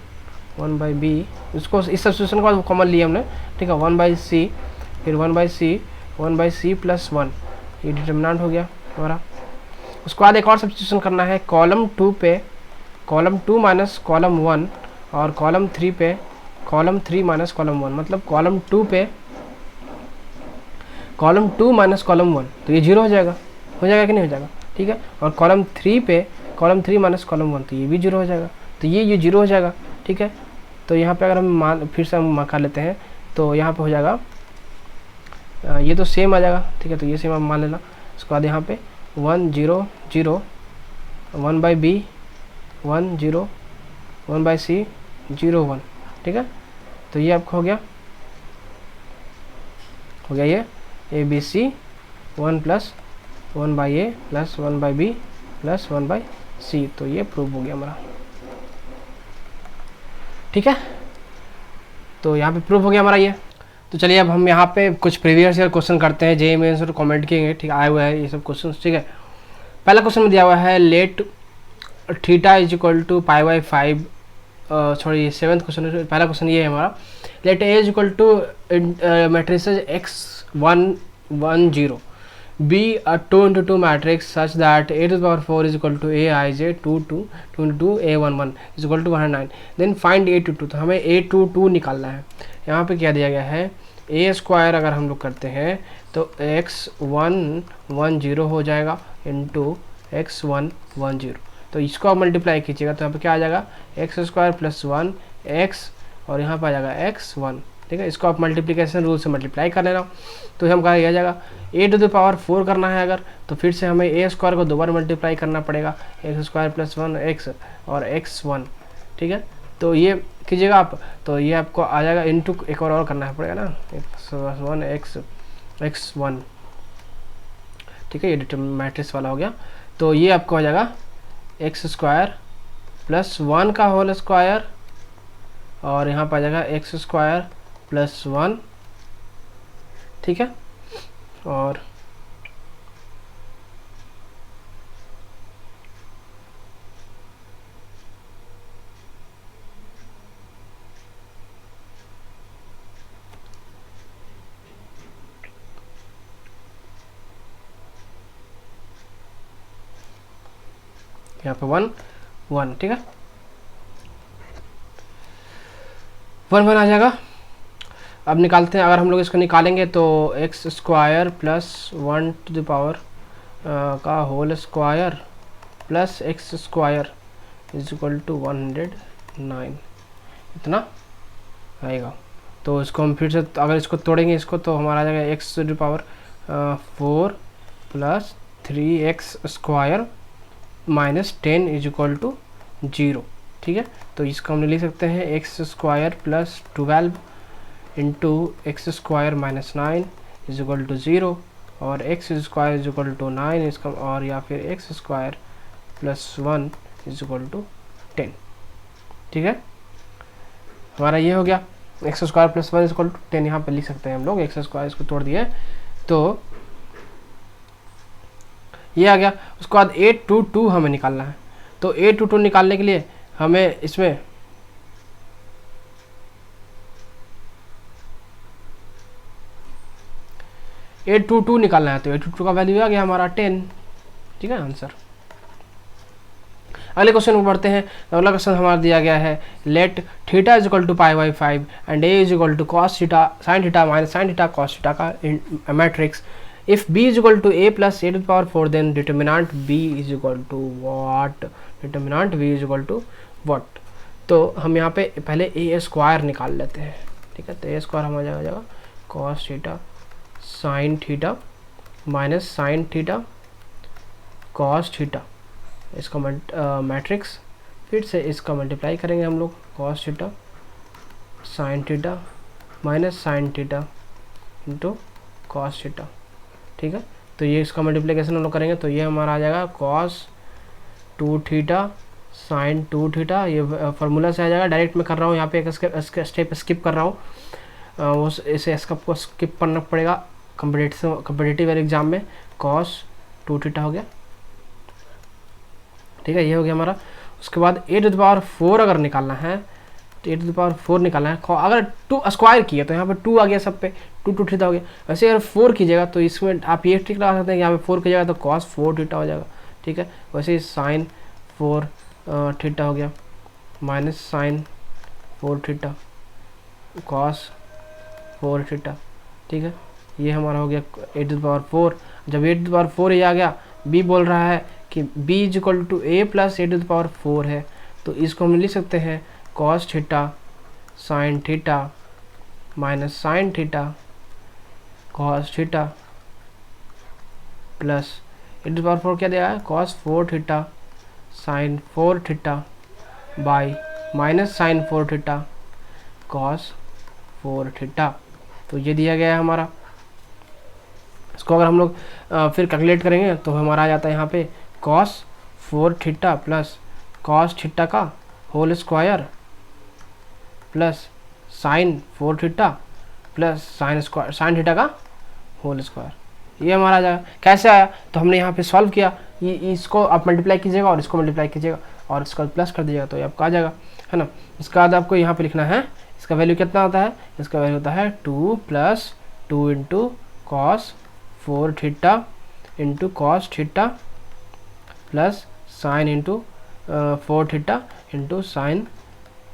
1 by b. इसको इस सब्स्टिट्यूशन के बाद कॉमन लिया हमने। ठीक है, 1 बाई सी फिर 1 बाई सी प्लस 1, ये डिटर्मिनेंट हो गया हमारा। उसके बाद एक और सब्स्टिट्यूशन करना है, कॉलम 2 पे कॉलम 2 माइनस कॉलम 1 और कॉलम 3 पे कॉलम 3 माइनस कॉलम 1, मतलब कॉलम 2 पे कॉलम 2 माइनस कॉलम 1, तो ये 0 हो जाएगा कि नहीं हो जाएगा। ठीक है, और कॉलम 3 पे कॉलम 3 माइनस कॉलम 1, तो ये भी 0 हो जाएगा, तो ये 0 हो जाएगा। ठीक है, तो यहाँ पे अगर हम फिर से हम कर लेते हैं तो यहाँ पे हो जाएगा ये तो सेम आ जाएगा। ठीक है, तो ये सेम आप मान लेना। उसके बाद यहाँ पे 1 0 0 1 बाई बी 1 0 1 बाई सी 0 1। ठीक है, तो ये आपका हो गया ये a B c 1 plus 1 by a plus 1 by b plus 1 by c, तो ये प्रूव हो गया हमारा। ठीक है, तो यहाँ पे प्रूफ हो गया हमारा ये। तो चलिए अब हम यहाँ पे कुछ प्रीवियस ईयर क्वेश्चन करते हैं, जेईई मेंस और कमेंट किए। ठीक आए हुए हैं ये सब क्वेश्चन। ठीक है, पहला क्वेश्चन में दिया हुआ है let theta is equal to pi by 5, sorry 7th question. पहला क्वेश्चन ये है हमारा, let a is equal to matrices x1 1 0 be a 2 into 2 matrix such that a to the power 4 is equal to aij 2 2 2 into 2 a11 is equal to 109, then find a22। तो हमें a22 निकालना है। यहाँ पे क्या दिया गया है, a स्क्वायर अगर हम लोग करते हैं तो x1 1 0 हो जाएगा इंटू x1 1 0। तो इसको आप मल्टीप्लाई कीजिएगा तो यहाँ पे क्या आ जाएगा एक्स स्क्वायर प्लस 1 एक्स और यहाँ पर आ जाएगा एक्स 1। ठीक है, इसको आप मल्टीप्लिकेशन रूल से मल्टीप्लाई कर लेना तो हम कहा यह जाएगा ए टू द पावर 4 करना है अगर तो फिर से हमें ए स्क्वायर को 2 बार मल्टीप्लाई करना पड़ेगा एक्स स्क्वायर प्लस 1 एक्स और एक्स 1। ठीक है, तो ये कीजिएगा आप तो ये आपको आ जाएगा इनटू एक और करना पड़ेगा ना एक्स 1 एक्स 1। ठीक है, ये डिटरमिनेंट मैट्रिक्स वाला हो गया। तो ये आपको आ जाएगा एक्स स्क्वायर प्लस 1 का होल स्क्वायर और यहाँ पर आ जाएगा एक्स स्क्वायर प्लस 1। ठीक है, और यहाँ पे 1 1। ठीक है, 1 1 आ जाएगा। अब निकालते हैं, अगर हम लोग इसको निकालेंगे तो x square plus 1 to the power का whole square plus x square is equal to 109 इतना आएगा। तो इसको हम फिर से अगर इसको तोड़ेंगे इसको तो हमारा आ जाएगा x to the power 4 plus 3x square minus 10 is equal to 0। ठीक है, तो इसको हम लिख सकते हैं x square plus 12 into x square minus 9 is equal to 0 और x square is equal to 9 इसका और या फिर x square plus 1 is equal to 10। ठीक है, हमारा ये हो गया x square plus 1 is equal to 10। यहाँ पे लिख सकते हैं हम लोग एक्स स्क्वायर, इसको तोड़ दिए तो ये आ गया। उसके बाद 8 टू 2 हमें निकालना है तो 8 टू 2 निकालने के लिए हमें इसमें एट टू 2 निकालना है तो 8 टू 2 का वैल्यू आ गया हमारा 10। ठीक है, आंसर। अगले क्वेश्चन को पढ़ते हैं। अगला क्वेश्चन हमारा दिया गया है let theta is equal to pi by 5 and a is equal to cos theta sine theta minus sine theta cos theta का matrix if b is equal to a plus a to power 4 then determinant b is equal to what, determinant b is equal to what. तो हम यहाँ पे पहले ए स्क्वायर निकाल लेते हैं। ठीक है, तो ए स्क्वायर हमारा आ जाएगा cos theta sine theta minus sine theta cos theta इसका मैट्रिक्स फिर से इसका मल्टीप्लाई करेंगे हम लोग cos theta sine theta minus sine theta into cos theta. ठीक है, तो ये इसका मल्टीप्लिकेशन हम लोग करेंगे तो ये हमारा आ जाएगा कॉस 2 थीटा साइन 2 थीटा। ये फार्मूला से आ जाएगा, डायरेक्ट मैं कर रहा हूँ यहाँ पे एक स्टेप स्किप कर रहा हूँ। वो इसे स्किप को स्किप करना पड़ेगा कम्पिटिटिव एग्जाम में। कॉस 2 थीटा हो गया। ठीक है, ये हो गया हमारा। उसके बाद ए टू द पावर 4 अगर निकालना है तो ए टू द पावर 4 निकालना है। अगर 2 स्क्वायर किया तो यहाँ पे 2 आ गया, सब पे 2 2 थीटा हो गया। वैसे अगर 4 कीजिएगा तो इसमें आप ये ट्रिक लगा सकते हैं कि यहाँ पे 4 कीजिएगा तो कॉस 4 थीटा हो जाएगा। ठीक है, वैसे ही साइन 4 थीटा हो गया minus sine 4 theta cos 4 theta. ठीक है, ये हमारा हो गया ए टू द पावर 4। जब ए टू द पावर 4 ये आ गया, बी बोल रहा है कि b is equal to a plus a to the power 4 है तो इसको हम लिख सकते हैं cos theta sine theta minus sine theta cos theta plus a to the power 4 क्या दिया है cos 4 theta sine 4 theta by minus sine 4 theta cos 4 theta. तो ये दिया गया है हमारा। इसको अगर हम लोग फिर कैलकुलेट करेंगे तो हमारा आ जाता है यहाँ पे cos 4 theta plus cos theta का whole square plus sine 4 theta plus sine theta का होल स्क्वायर। ये हमारा आ जाएगा। कैसे आया तो हमने यहाँ पे सॉल्व किया, ये इसको आप मल्टीप्लाई कीजिएगा और इसको मल्टीप्लाई कीजिएगा और इसका प्लस कर दीजिएगा तो ये आपका आ जाएगा, है ना। इसके बाद आपको यहाँ पे लिखना है इसका वैल्यू कितना होता है, इसका वैल्यू होता है 2 plus 2 into cos 4 theta into cos theta plus sine into 4 theta into sine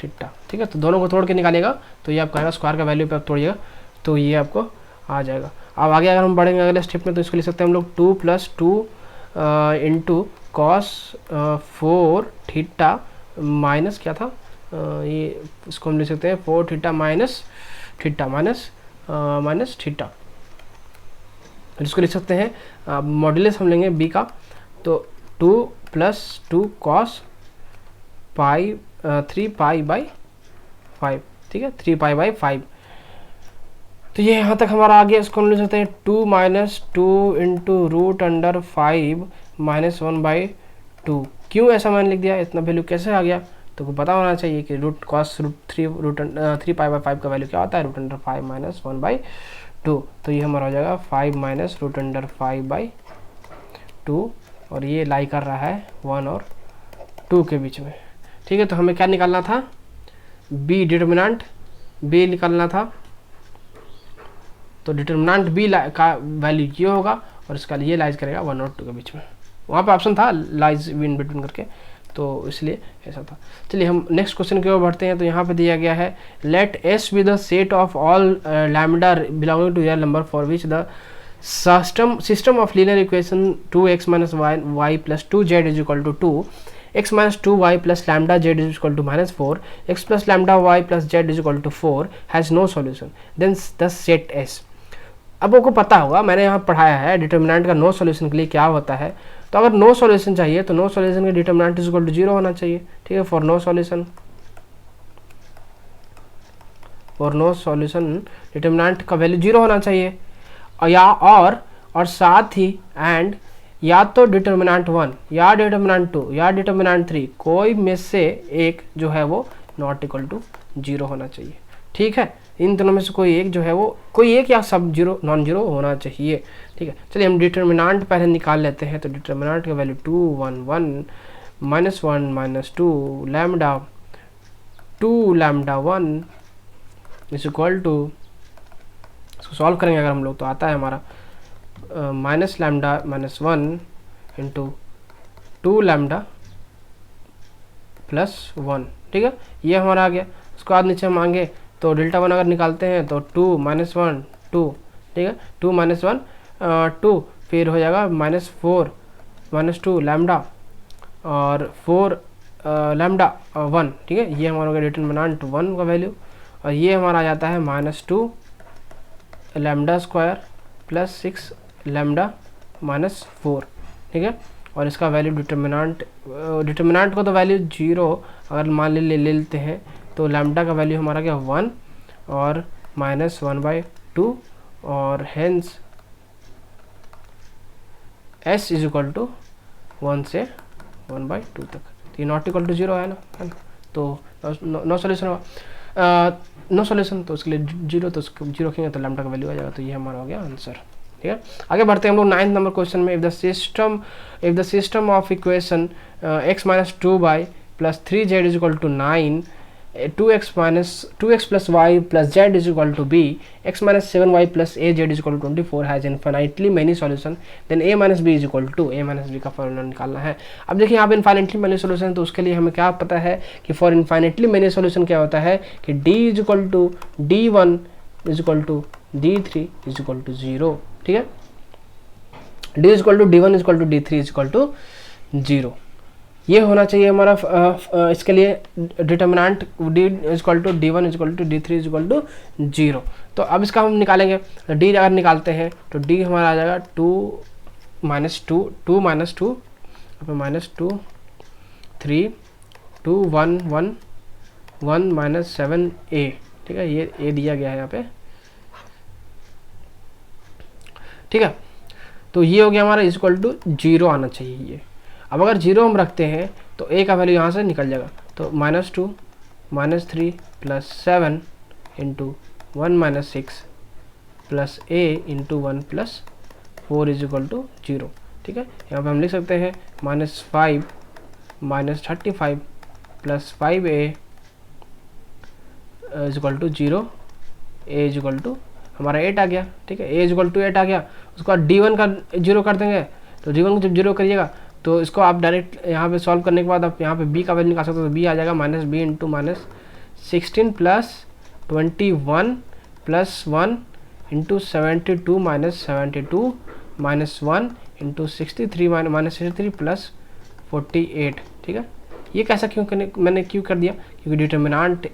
theta. ठीक है, तो दोनों को तोड़ के निकालेगा तो ये आपका आएगा स्क्वायर का वैल्यू पे आप तोड़िएगा तो ये आपको आ जाएगा। अब आगे अगर हम बढ़ेंगे अगले स्टेप में तो इसको लिख सकते हैं हम लोग 2 plus 2 into cos 4 theta minus क्या था, ये इसको हम लिख सकते हैं 4 theta minus theta minus theta, इसको लिख सकते हैं मॉड्यूलस हम लेंगे b का, तो 2 + 2 cos पाई 3 पाई बाई 5, ठीक है, 3 पाई बाई 5। तो ये यहाँ तक हमारा आ गया। इसको हम लिख सकते हैं 2 - 2 इंटू √5 -1/2। क्यों ऐसा मैंने लिख दिया, इतना वैल्यू कैसे आ गया, तो पता होना चाहिए कि √3 पाई बाई 5 का वैल्यू क्या होता है, √5 - 1/2। तो ये हमारा हो जाएगा 5 - √5/2, और ये लाई कर रहा है 1 और 2 के बीच में, ठीक है। तो हमें क्या निकालना था, बी डिटर्मिनेंट बी निकालना था। तो डिटर्मिनेंट बी का वैल्यू ये होगा, और इसका ये लाइज करेगा 1 और 2 के बीच में। वहाँ पे ऑप्शन था लाइज इन बिटवीन करके, तो इसलिए ऐसा था। चलिए हम नेक्स्ट क्वेश्चन की ओर बढ़ते हैं। तो यहाँ पे दिया गया है let S be the set of all lambda belonging to real number for which the system of linear equation 2x minus y plus 2z is equal to 2, x minus 2y plus lambda z is equal to -4, x plus lambda y plus z is equal to 4 has no solution, then the set S। अब आपको पता होगा, मैंने यहाँ पढ़ाया है डिटर्मिनेंट का नो सॉल्यूशन के लिए क्या होता है। तो अगर नो सॉल्यूशन चाहिए तो नो सॉल्यूशन का डिटर्मिनेंट इज इक्वल टू 0 होना चाहिए, ठीक है। फॉर नो सॉल्यूशन डिटर्मिनेंट का वैल्यू 0 होना चाहिए, और साथ ही एंड या तो डिटर्मिनेंट 1 या डिटर्मिनेंट 2 या डिटर्मिनेंट 3 कोई में से एक जो है वो नॉट इक्वल टू 0 होना चाहिए, ठीक है। इन दोनों में से कोई एक जो है वो कोई एक या सब जीरो नॉन जीरो होना चाहिए, ठीक है। चलिए हम डिटर्मिनेंट पहले निकाल लेते हैं। तो डिटर्मिनेंट का value 2 1 1 -1 -2 lambda 1 is equal to, इसको सॉल्व करेंगे अगर हम लोग तो आता है हमारा माइनस लैम्डा -1 इंटू 2 लैम्डा +1, ठीक है। ये हमारा आ गया। उसके बाद नीचे हम आएंगे तो डेल्टा 1 अगर निकालते हैं तो 2 - 1 2, ठीक है, 2 - 1 2, फिर हो जाएगा -4 -2 लैम्डा और 4 लैम्डा 1, ठीक है। ये हमारा हो गया डिटर्मिनेंट 1 का वैल्यू, और ये हमारा आ जाता है -2 लैम्डा स्क्वायर +6 लैम्डा -4, ठीक है। और इसका वैल्यू डिटर्मिनेंट को तो वैल्यू 0 अगर मान ले लेते हैं तो लैम्डा का वैल्यू हमारा क्या 1 और -1/2, और hence s is equal to 1 से 1/2 तक। तो ये नॉट इक्वल टू 0 है ना, तो नो सॉल्यूशन होगा, नो सॉल्यूशन, तो उसके लिए 0, तो उसको 0 रखेंगे तो लैम्डा का वैल्यू आ जाएगा। तो ये हमारा हो गया आंसर, ठीक है। आगे बढ़ते हैं हम लोग 9th नंबर क्वेश्चन में। If the system of equation x - 2y + 3z is equal to 9, 2x + y + z is equal to b, x - 7y + az is equal to 24 has infinitely many solution, then a - b is equal to, a - b का फॉर्मूला निकालना है। अब देखिए यहाँ पे इन्फाइनेटली मैनी सोल्यूशन, तो उसके लिए हमें क्या पता है कि फॉर इन्फाइनेटली मैनी सोल्यूशन क्या होता है कि d is equal to d1 is equal to d3 is equal to 0, ठीक है। d is equal to d1 is equal to d3 is equal to 0, ये होना चाहिए हमारा। इसके लिए determinant d is equal to d1 is equal to d3 is equal to 0। तो अब इसका हम निकालेंगे। तो d अगर निकालते हैं तो d हमारा आ जाएगा 2 - 2 2 - 2 -2 3 2 1 1 1 - 7a, ठीक है। ये a दिया गया है यहाँ पे, ठीक है। तो ये हो गया हमारा इज इक्वल टू 0 आना चाहिए ये। अब अगर 0 हम रखते हैं तो a का वैल्यू यहाँ से निकल जाएगा। तो -2 -3 + 7 into 1 - 6 plus a into 1 + 4 is equal to 0, ठीक है। यहाँ पे हम लिख सकते हैं -5 -35 + 5a is equal to 0, a is equal to हमारा 8 आ गया, ठीक है। a इज इक्वल टू 8 आ गया। उसके बाद d1 का 0 कर देंगे। तो d1 को जब 0 करिएगा तो इसको आप डायरेक्ट यहाँ पे सॉल्व करने के बाद आप यहाँ पे b का वैल्यू निकाल सकते हो। तो b आ जाएगा -b इंटू -16 + 21 + 1 इंटू 72 - 72 -1 इंटू 63 -63 + 48, ठीक है। ये कैसा मैंने क्यों कर दिया, क्योंकि डिटर्मिनेंट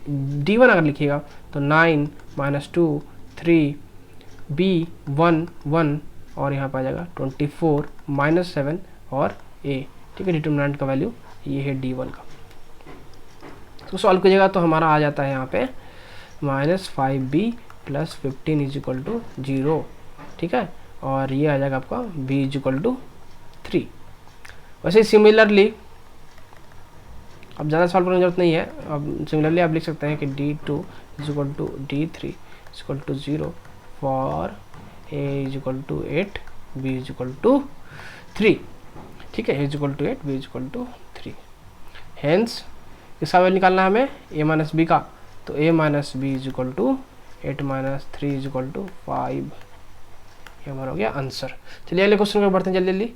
D1 अगर लिखिएगा तो 9 - 2 3 B 1 1 और यहाँ पर आ जाएगा 24 -7 और A, ठीक है। डिटर्मिनेंट का वैल्यू ये है D1 का। इसको सॉल्व कीजिएगा तो हमारा आ जाता है यहाँ पे -5B + 15 = 0, ठीक है। और ये आ जाएगा आपका B = 3। वैसे सिमिलरली अब ज़्यादा सॉल्व करने की जरूरत नहीं है, अब सिमिलरली आप लिख सकते हैं कि D2 = D3 = 0 for A = 8 B = 3, ठीक है। A = 8 B = 3। हेंस इसका वैल्यू निकालना है हमें A - B का, तो A - B = 8 - 3 = 5। ये हमारा हो गया आंसर। चलिए अगले क्वेश्चन पर बढ़ते हैं जल्दी।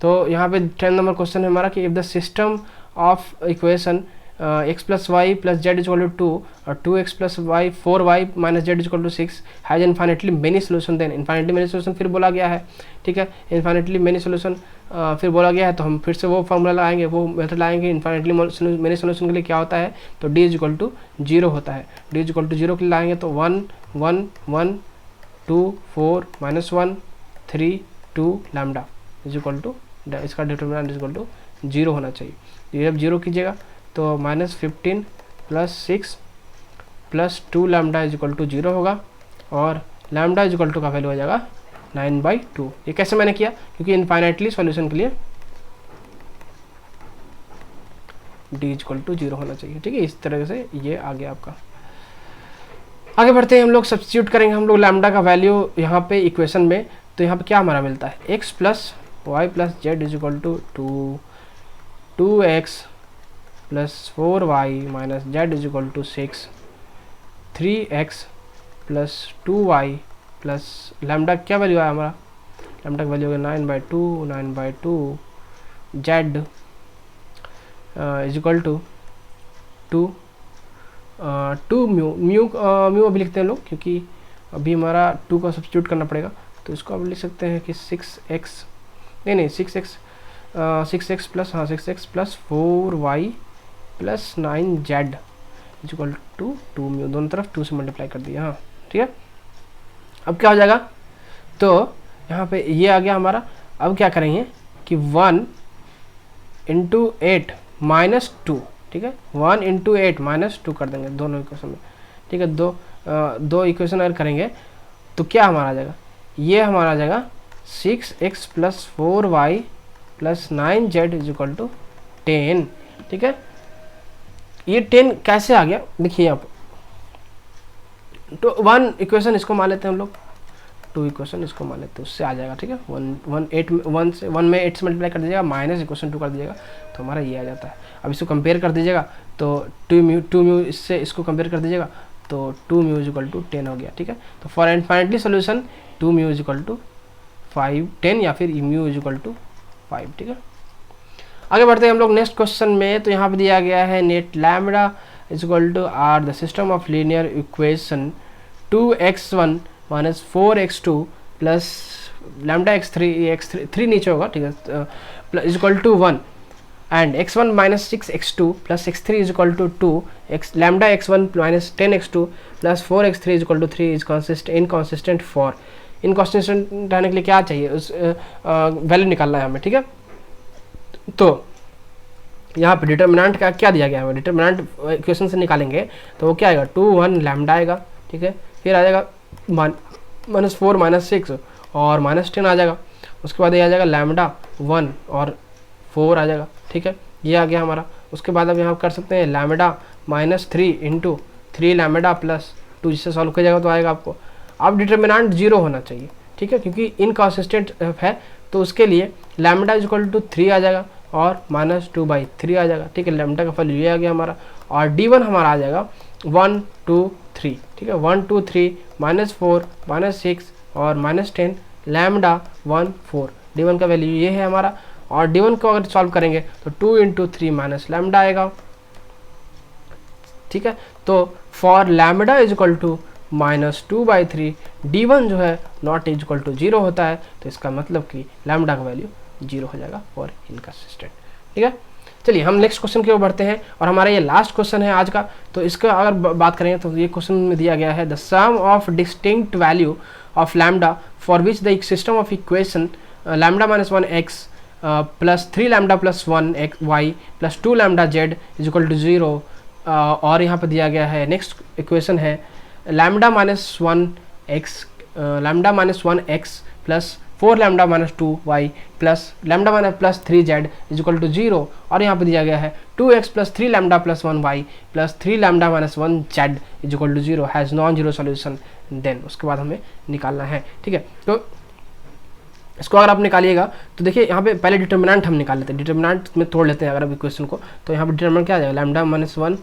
तो यहाँ पे 10 नंबर क्वेश्चन है हमारा कि if the system of equation x + y + z = 2 और 2x + y 4y - z = 6 has infinitely many solution, then infinitely many solution फिर बोला गया है, ठीक है। इन्फाइनेटली मेनी सोल्यूशन फिर बोला गया है, तो हम फिर से वो फॉर्मूला लाएंगे, वो मेथड लाएंगे। इन्फाइनेटली मेनी सोल्यूशन के लिए क्या होता है, तो d = 0 होता है। d = 0 के लिए लाएंगे तो 1 1 1 2 4 -1 3 2 लैम्डा इसका डिटर्मिनेंट 0 होना चाहिए। ये जब 0 कीजिएगा तो -15 + 6 + 2 लैम्डा = 0 होगा और लैम्डा = का वैल्यू हो जाएगा 9/2। ये कैसे मैंने किया, क्योंकि इनफाइनाइटली सॉल्यूशन के लिए d = 0 होना चाहिए, ठीक है। इस तरह से ये आ गया आपका। आगे बढ़ते हैं हम लोग, सब्स्टिट्यूट करेंगे हम लोग लैम्डा का वैल्यू यहाँ पे इक्वेशन में। तो यहाँ पे क्या हमारा मिलता है, x + y + z = 2x + 4y - z = 6 3x + 2y plus lambda क्या वैल्यू आया हमारा, लैम्डा का वैल्यू हो गया 9/2 z = 2 म्यू अभी लिखते हैं लोग, क्योंकि अभी हमारा 2 का सब्स्टिट्यूट करना पड़ेगा। तो इसको आप लिख सकते हैं कि 6x + 4y + 9z = 2 म्यू, दोनों तरफ 2 से मल्टीप्लाई कर दिया, हाँ ठीक है। अब क्या हो जाएगा, तो यहाँ पे ये आ गया हमारा। अब क्या करेंगे कि 1 × 8 - 2, ठीक है। 1 × 8 - 2 कर देंगे दोनों इक्वेशन में, ठीक है। दो इक्वेशन अगर करेंगे तो क्या हमारा आ जाएगा, ये हमारा आ जाएगा 6x + 4y + 9z = 10, ठीक है। ये 10 कैसे आ गया, देखिए यहाँ पर। तो 1 इक्वेशन इसको मान लेते हैं हम लोग, 2 इक्वेशन इसको मान लेते हैं, उससे आ जाएगा, ठीक है। 1 में 8 से मल्टीप्लाई कर दीजिएगा, माइनस इक्वेशन 2 कर दीजिएगा, तो हमारा ये आ जाता है। अब इसको कंपेयर कर दीजिएगा तो 2 म्यू इससे इसको कंपेयर कर दीजिएगा तो 2 म्यू = 10 हो गया, ठीक है। तो फॉर इनफाइनाइटली सोल्यूशन 2 म्यू = 5 10 या फिर म्यू = 5, ठीक है। आगे बढ़ते हैं हम लोग नेक्स्ट क्वेश्चन में। तो यहाँ पे दिया गया है net lambda = the system of linear equation 2x1 - 4x2 plus lambda x3 नीचे होगा, ठीक है, = 1 and x1 - 6x2 plus x3 = 2 lambda x1 - 10x2 plus 4x3 = 3 is inconsistent for. Inconsistent रहने के लिए क्या चाहिए, उस वैल्यू निकालना है हमें, ठीक है। तो यहाँ पे डिटर्मिनेंट का क्या दिया गया है, डिटर्मिनेंट इक्वेशन से निकालेंगे तो वो क्या आएगा, 2 1 लैम्डा आएगा, ठीक है। फिर आ जाएगा -4 - 6 और -10 आ जाएगा। उसके बाद ये आ जाएगा लैम्डा 1 और 4 आ जाएगा, ठीक है। ये आ गया हमारा। उसके बाद अब यहाँ कर सकते हैं लैम्डा -3 × 3 लैम्डा + 2, जिससे सॉल्व किया जाएगा तो आएगा आपको। अब डिटर्मिनेंट 0 होना चाहिए, ठीक है, क्योंकि इनकॉन्सिस्टेंट है, तो उसके लिए लैम्डा = 3 आ जाएगा और -2/3 आ जाएगा, ठीक है। लैम्डा का वैल्यू ये आ गया हमारा। और d1 हमारा आ जाएगा 1 2 3, ठीक है। 1 2 3 -4 -6 और -10 लैम्डा 1 4, d1 का वैल्यू ये है हमारा। और d1 को अगर सॉल्व करेंगे तो 2 × 3 - लैम्डा आएगा, ठीक है। तो फॉर लैम्डा = -2/3 d1 जो है नॉट = 0 होता है, तो इसका मतलब कि लैम्डा का वैल्यू 0 हो जाएगा फॉर इनकंसिस्टेंट, ठीक है। ठीक है। चलिए हम नेक्स्ट क्वेश्चन की ओर बढ़ते हैं और हमारा ये लास्ट क्वेश्चन है आज का। तो इसका अगर बात करें तो ये क्वेश्चन में दिया गया है the sum of distinct value of lambda for which the system of equation lambda minus 1 x plus 3 lambda plus 1 x y plus 2 lambda z is equal to 0। और यहाँ पर दिया गया है नेक्स्ट इक्वेशन है lambda minus 1 x plus 4 lambda minus 2 y plus lambda minus plus 3 z is equal to 0। और यहाँ पे दिया गया है 2x plus 3 lambda plus 1 y plus 3 lambda minus 1 z is equal to 0 has non zero solution. Then उसके बाद हमें निकालना है, ठीक है। तो इसको अगर आप निकालिएगा तो देखिए यहाँ पे पहले डिटर्मिनेंट हम निकाल लेते हैं, डिटर्मिनेंट में तोड़ लेते हैं अगर अब इक्वेशन को। तो यहाँ पे डिटर्मिनेंट क्या आ जाएगा, लैम्डा माइनस 1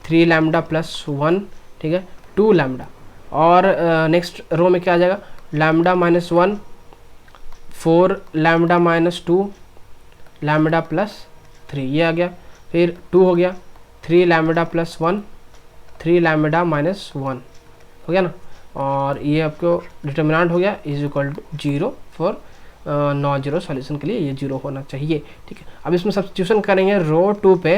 3 लैम्डा प्लस 1, ठीक है, 2 लैम्डा। और नेक्स्ट रो में क्या आ जाएगा, lambda minus 1 4 lambda minus 2 lambda plus 3, ये आ गया। फिर 2 हो गया 3 लैम्डा प्लस 1 3 लैम्डा माइनस 1 हो गया ना। और ये आपको डिटर्मिनेंट हो गया is equal to 0 for non zero solution के लिए ये 0 होना चाहिए, ठीक है। अब इसमें सब्स्टिट्यूशन करेंगे रो 2 पे,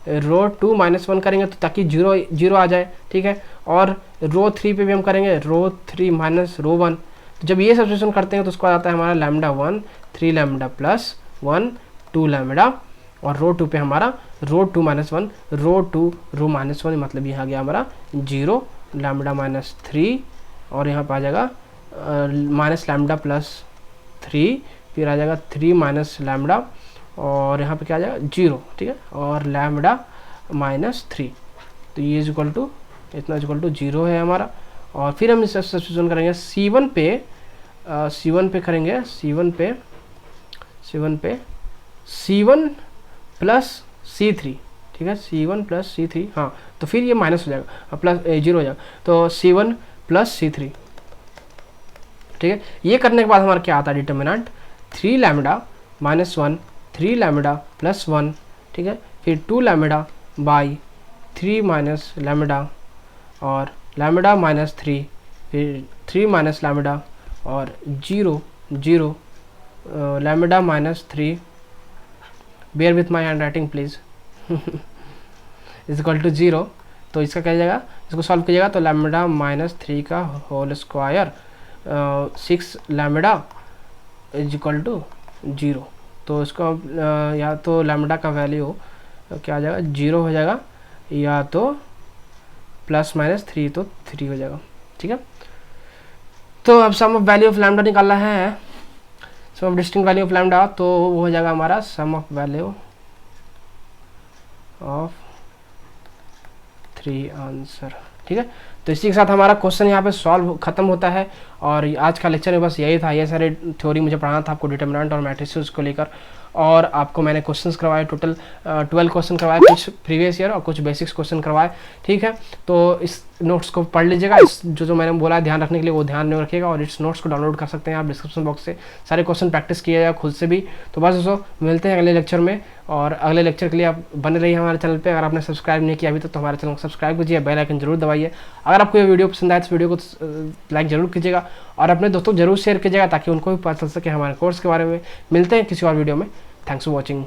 रो 2 माइनस 1 करेंगे तो ताकि 0 आ जाए, ठीक है। और रो 3 पे भी हम करेंगे रो 3 माइनस रो 1। तो जब ये सब्स्टिट्यूशन करते हैं तो उसको आता है हमारा लैम्डा 1 3 लैम्डा प्लस 1 2 लैम्डा। और रो 2 पे हमारा रो 2 माइनस 1 रो 2 रो माइनस 1, मतलब यहाँ आ गया हमारा 0 लैम्डा माइनस 3। और यहाँ पर आ जाएगा माइनस लैम्डा प्लस 3, फिर आ जाएगा 3 माइनस लैम्डा और यहाँ पे क्या आ जाएगा 0, ठीक है, और लैम्डा माइनस 3। तो ये इज इक्वल टू इतना इज इक्वल टू 0 है हमारा। और फिर हम इसका सब्स्टिट्यूशन करेंगे C1 पे करेंगे C1 पे C1 प्लस C3, ठीक है, C1 प्लस C3, हाँ। तो फिर ये माइनस हो जाएगा प्लस 0 हो जाएगा, तो C1 प्लस C3, ठीक है। ये करने के बाद हमारा क्या आता है determinant 3 lambda minus 1 3 lambda plus 1, ठीक है, फिर 2 लैम्डा बाई 3 माइनस लैम्डा और लैम्डा माइनस 3, फिर 3 माइनस लैम्डा और 0 lambda minus 3, bear with my hand writing please, is equal to 0। तो इसका क्या जाएगा, इसको सॉल्व कीजिएगा तो लैम्डा माइनस 3 का whole square 6 lambda is equal to 0। तो इसको या तो लैम्डा का वैल्यू क्या आ जाएगा 0 हो जाएगा, या तो प्लस माइनस 3 तो 3 हो जाएगा, ठीक है। तो अब sum of value of lambda निकालना है, sum of distinct value of lambda, तो वो हो जाएगा हमारा sum of value of 3 answer, ठीक है। तो इसी के साथ हमारा क्वेश्चन यहाँ पे सॉल्व खत्म होता है। और आज का लेक्चर में बस यही था, ये सारे थ्योरी मुझे पढ़ाना था आपको डिटर्मिनेंट और मैट्रिसेस को लेकर। और आपको मैंने क्वेश्चंस करवाए, टोटल 12 क्वेश्चन करवाए, कुछ प्रीवियस ईयर और कुछ बेसिक्स क्वेश्चन करवाए, ठीक है। तो इस नोट्स को पढ़ लीजिएगा, इस जो मैंने बोला है ध्यान रखने के लिए वो ध्यान में रखिएगा। और इस नोट्स को डाउनलोड कर सकते हैं आप डिस्क्रिप्शन बॉक्स से, सारे क्वेश्चन प्रैक्टिस किए खुद से भी। तो बस दोस्तों मिलते हैं अगले लेक्चर में, और अगले लेक्चर के लिए आप बने रहिए हमारे चैनल पे। अगर आपने सब्सक्राइब नहीं किया अभी तक तो हमारे चैनल को सब्सक्राइब कीजिए, बेल आइकन जरूर दबाइए। अगर आपको ये वीडियो पसंद आए तो वीडियो को लाइक जरूर कीजिएगा और अपने दोस्तों जरूर शेयर कीजिएगा ताकि उनको भी पता चल सके हमारे कोर्स के बारे में। मिलते हैं किसी और वीडियो में। Thanks for watching.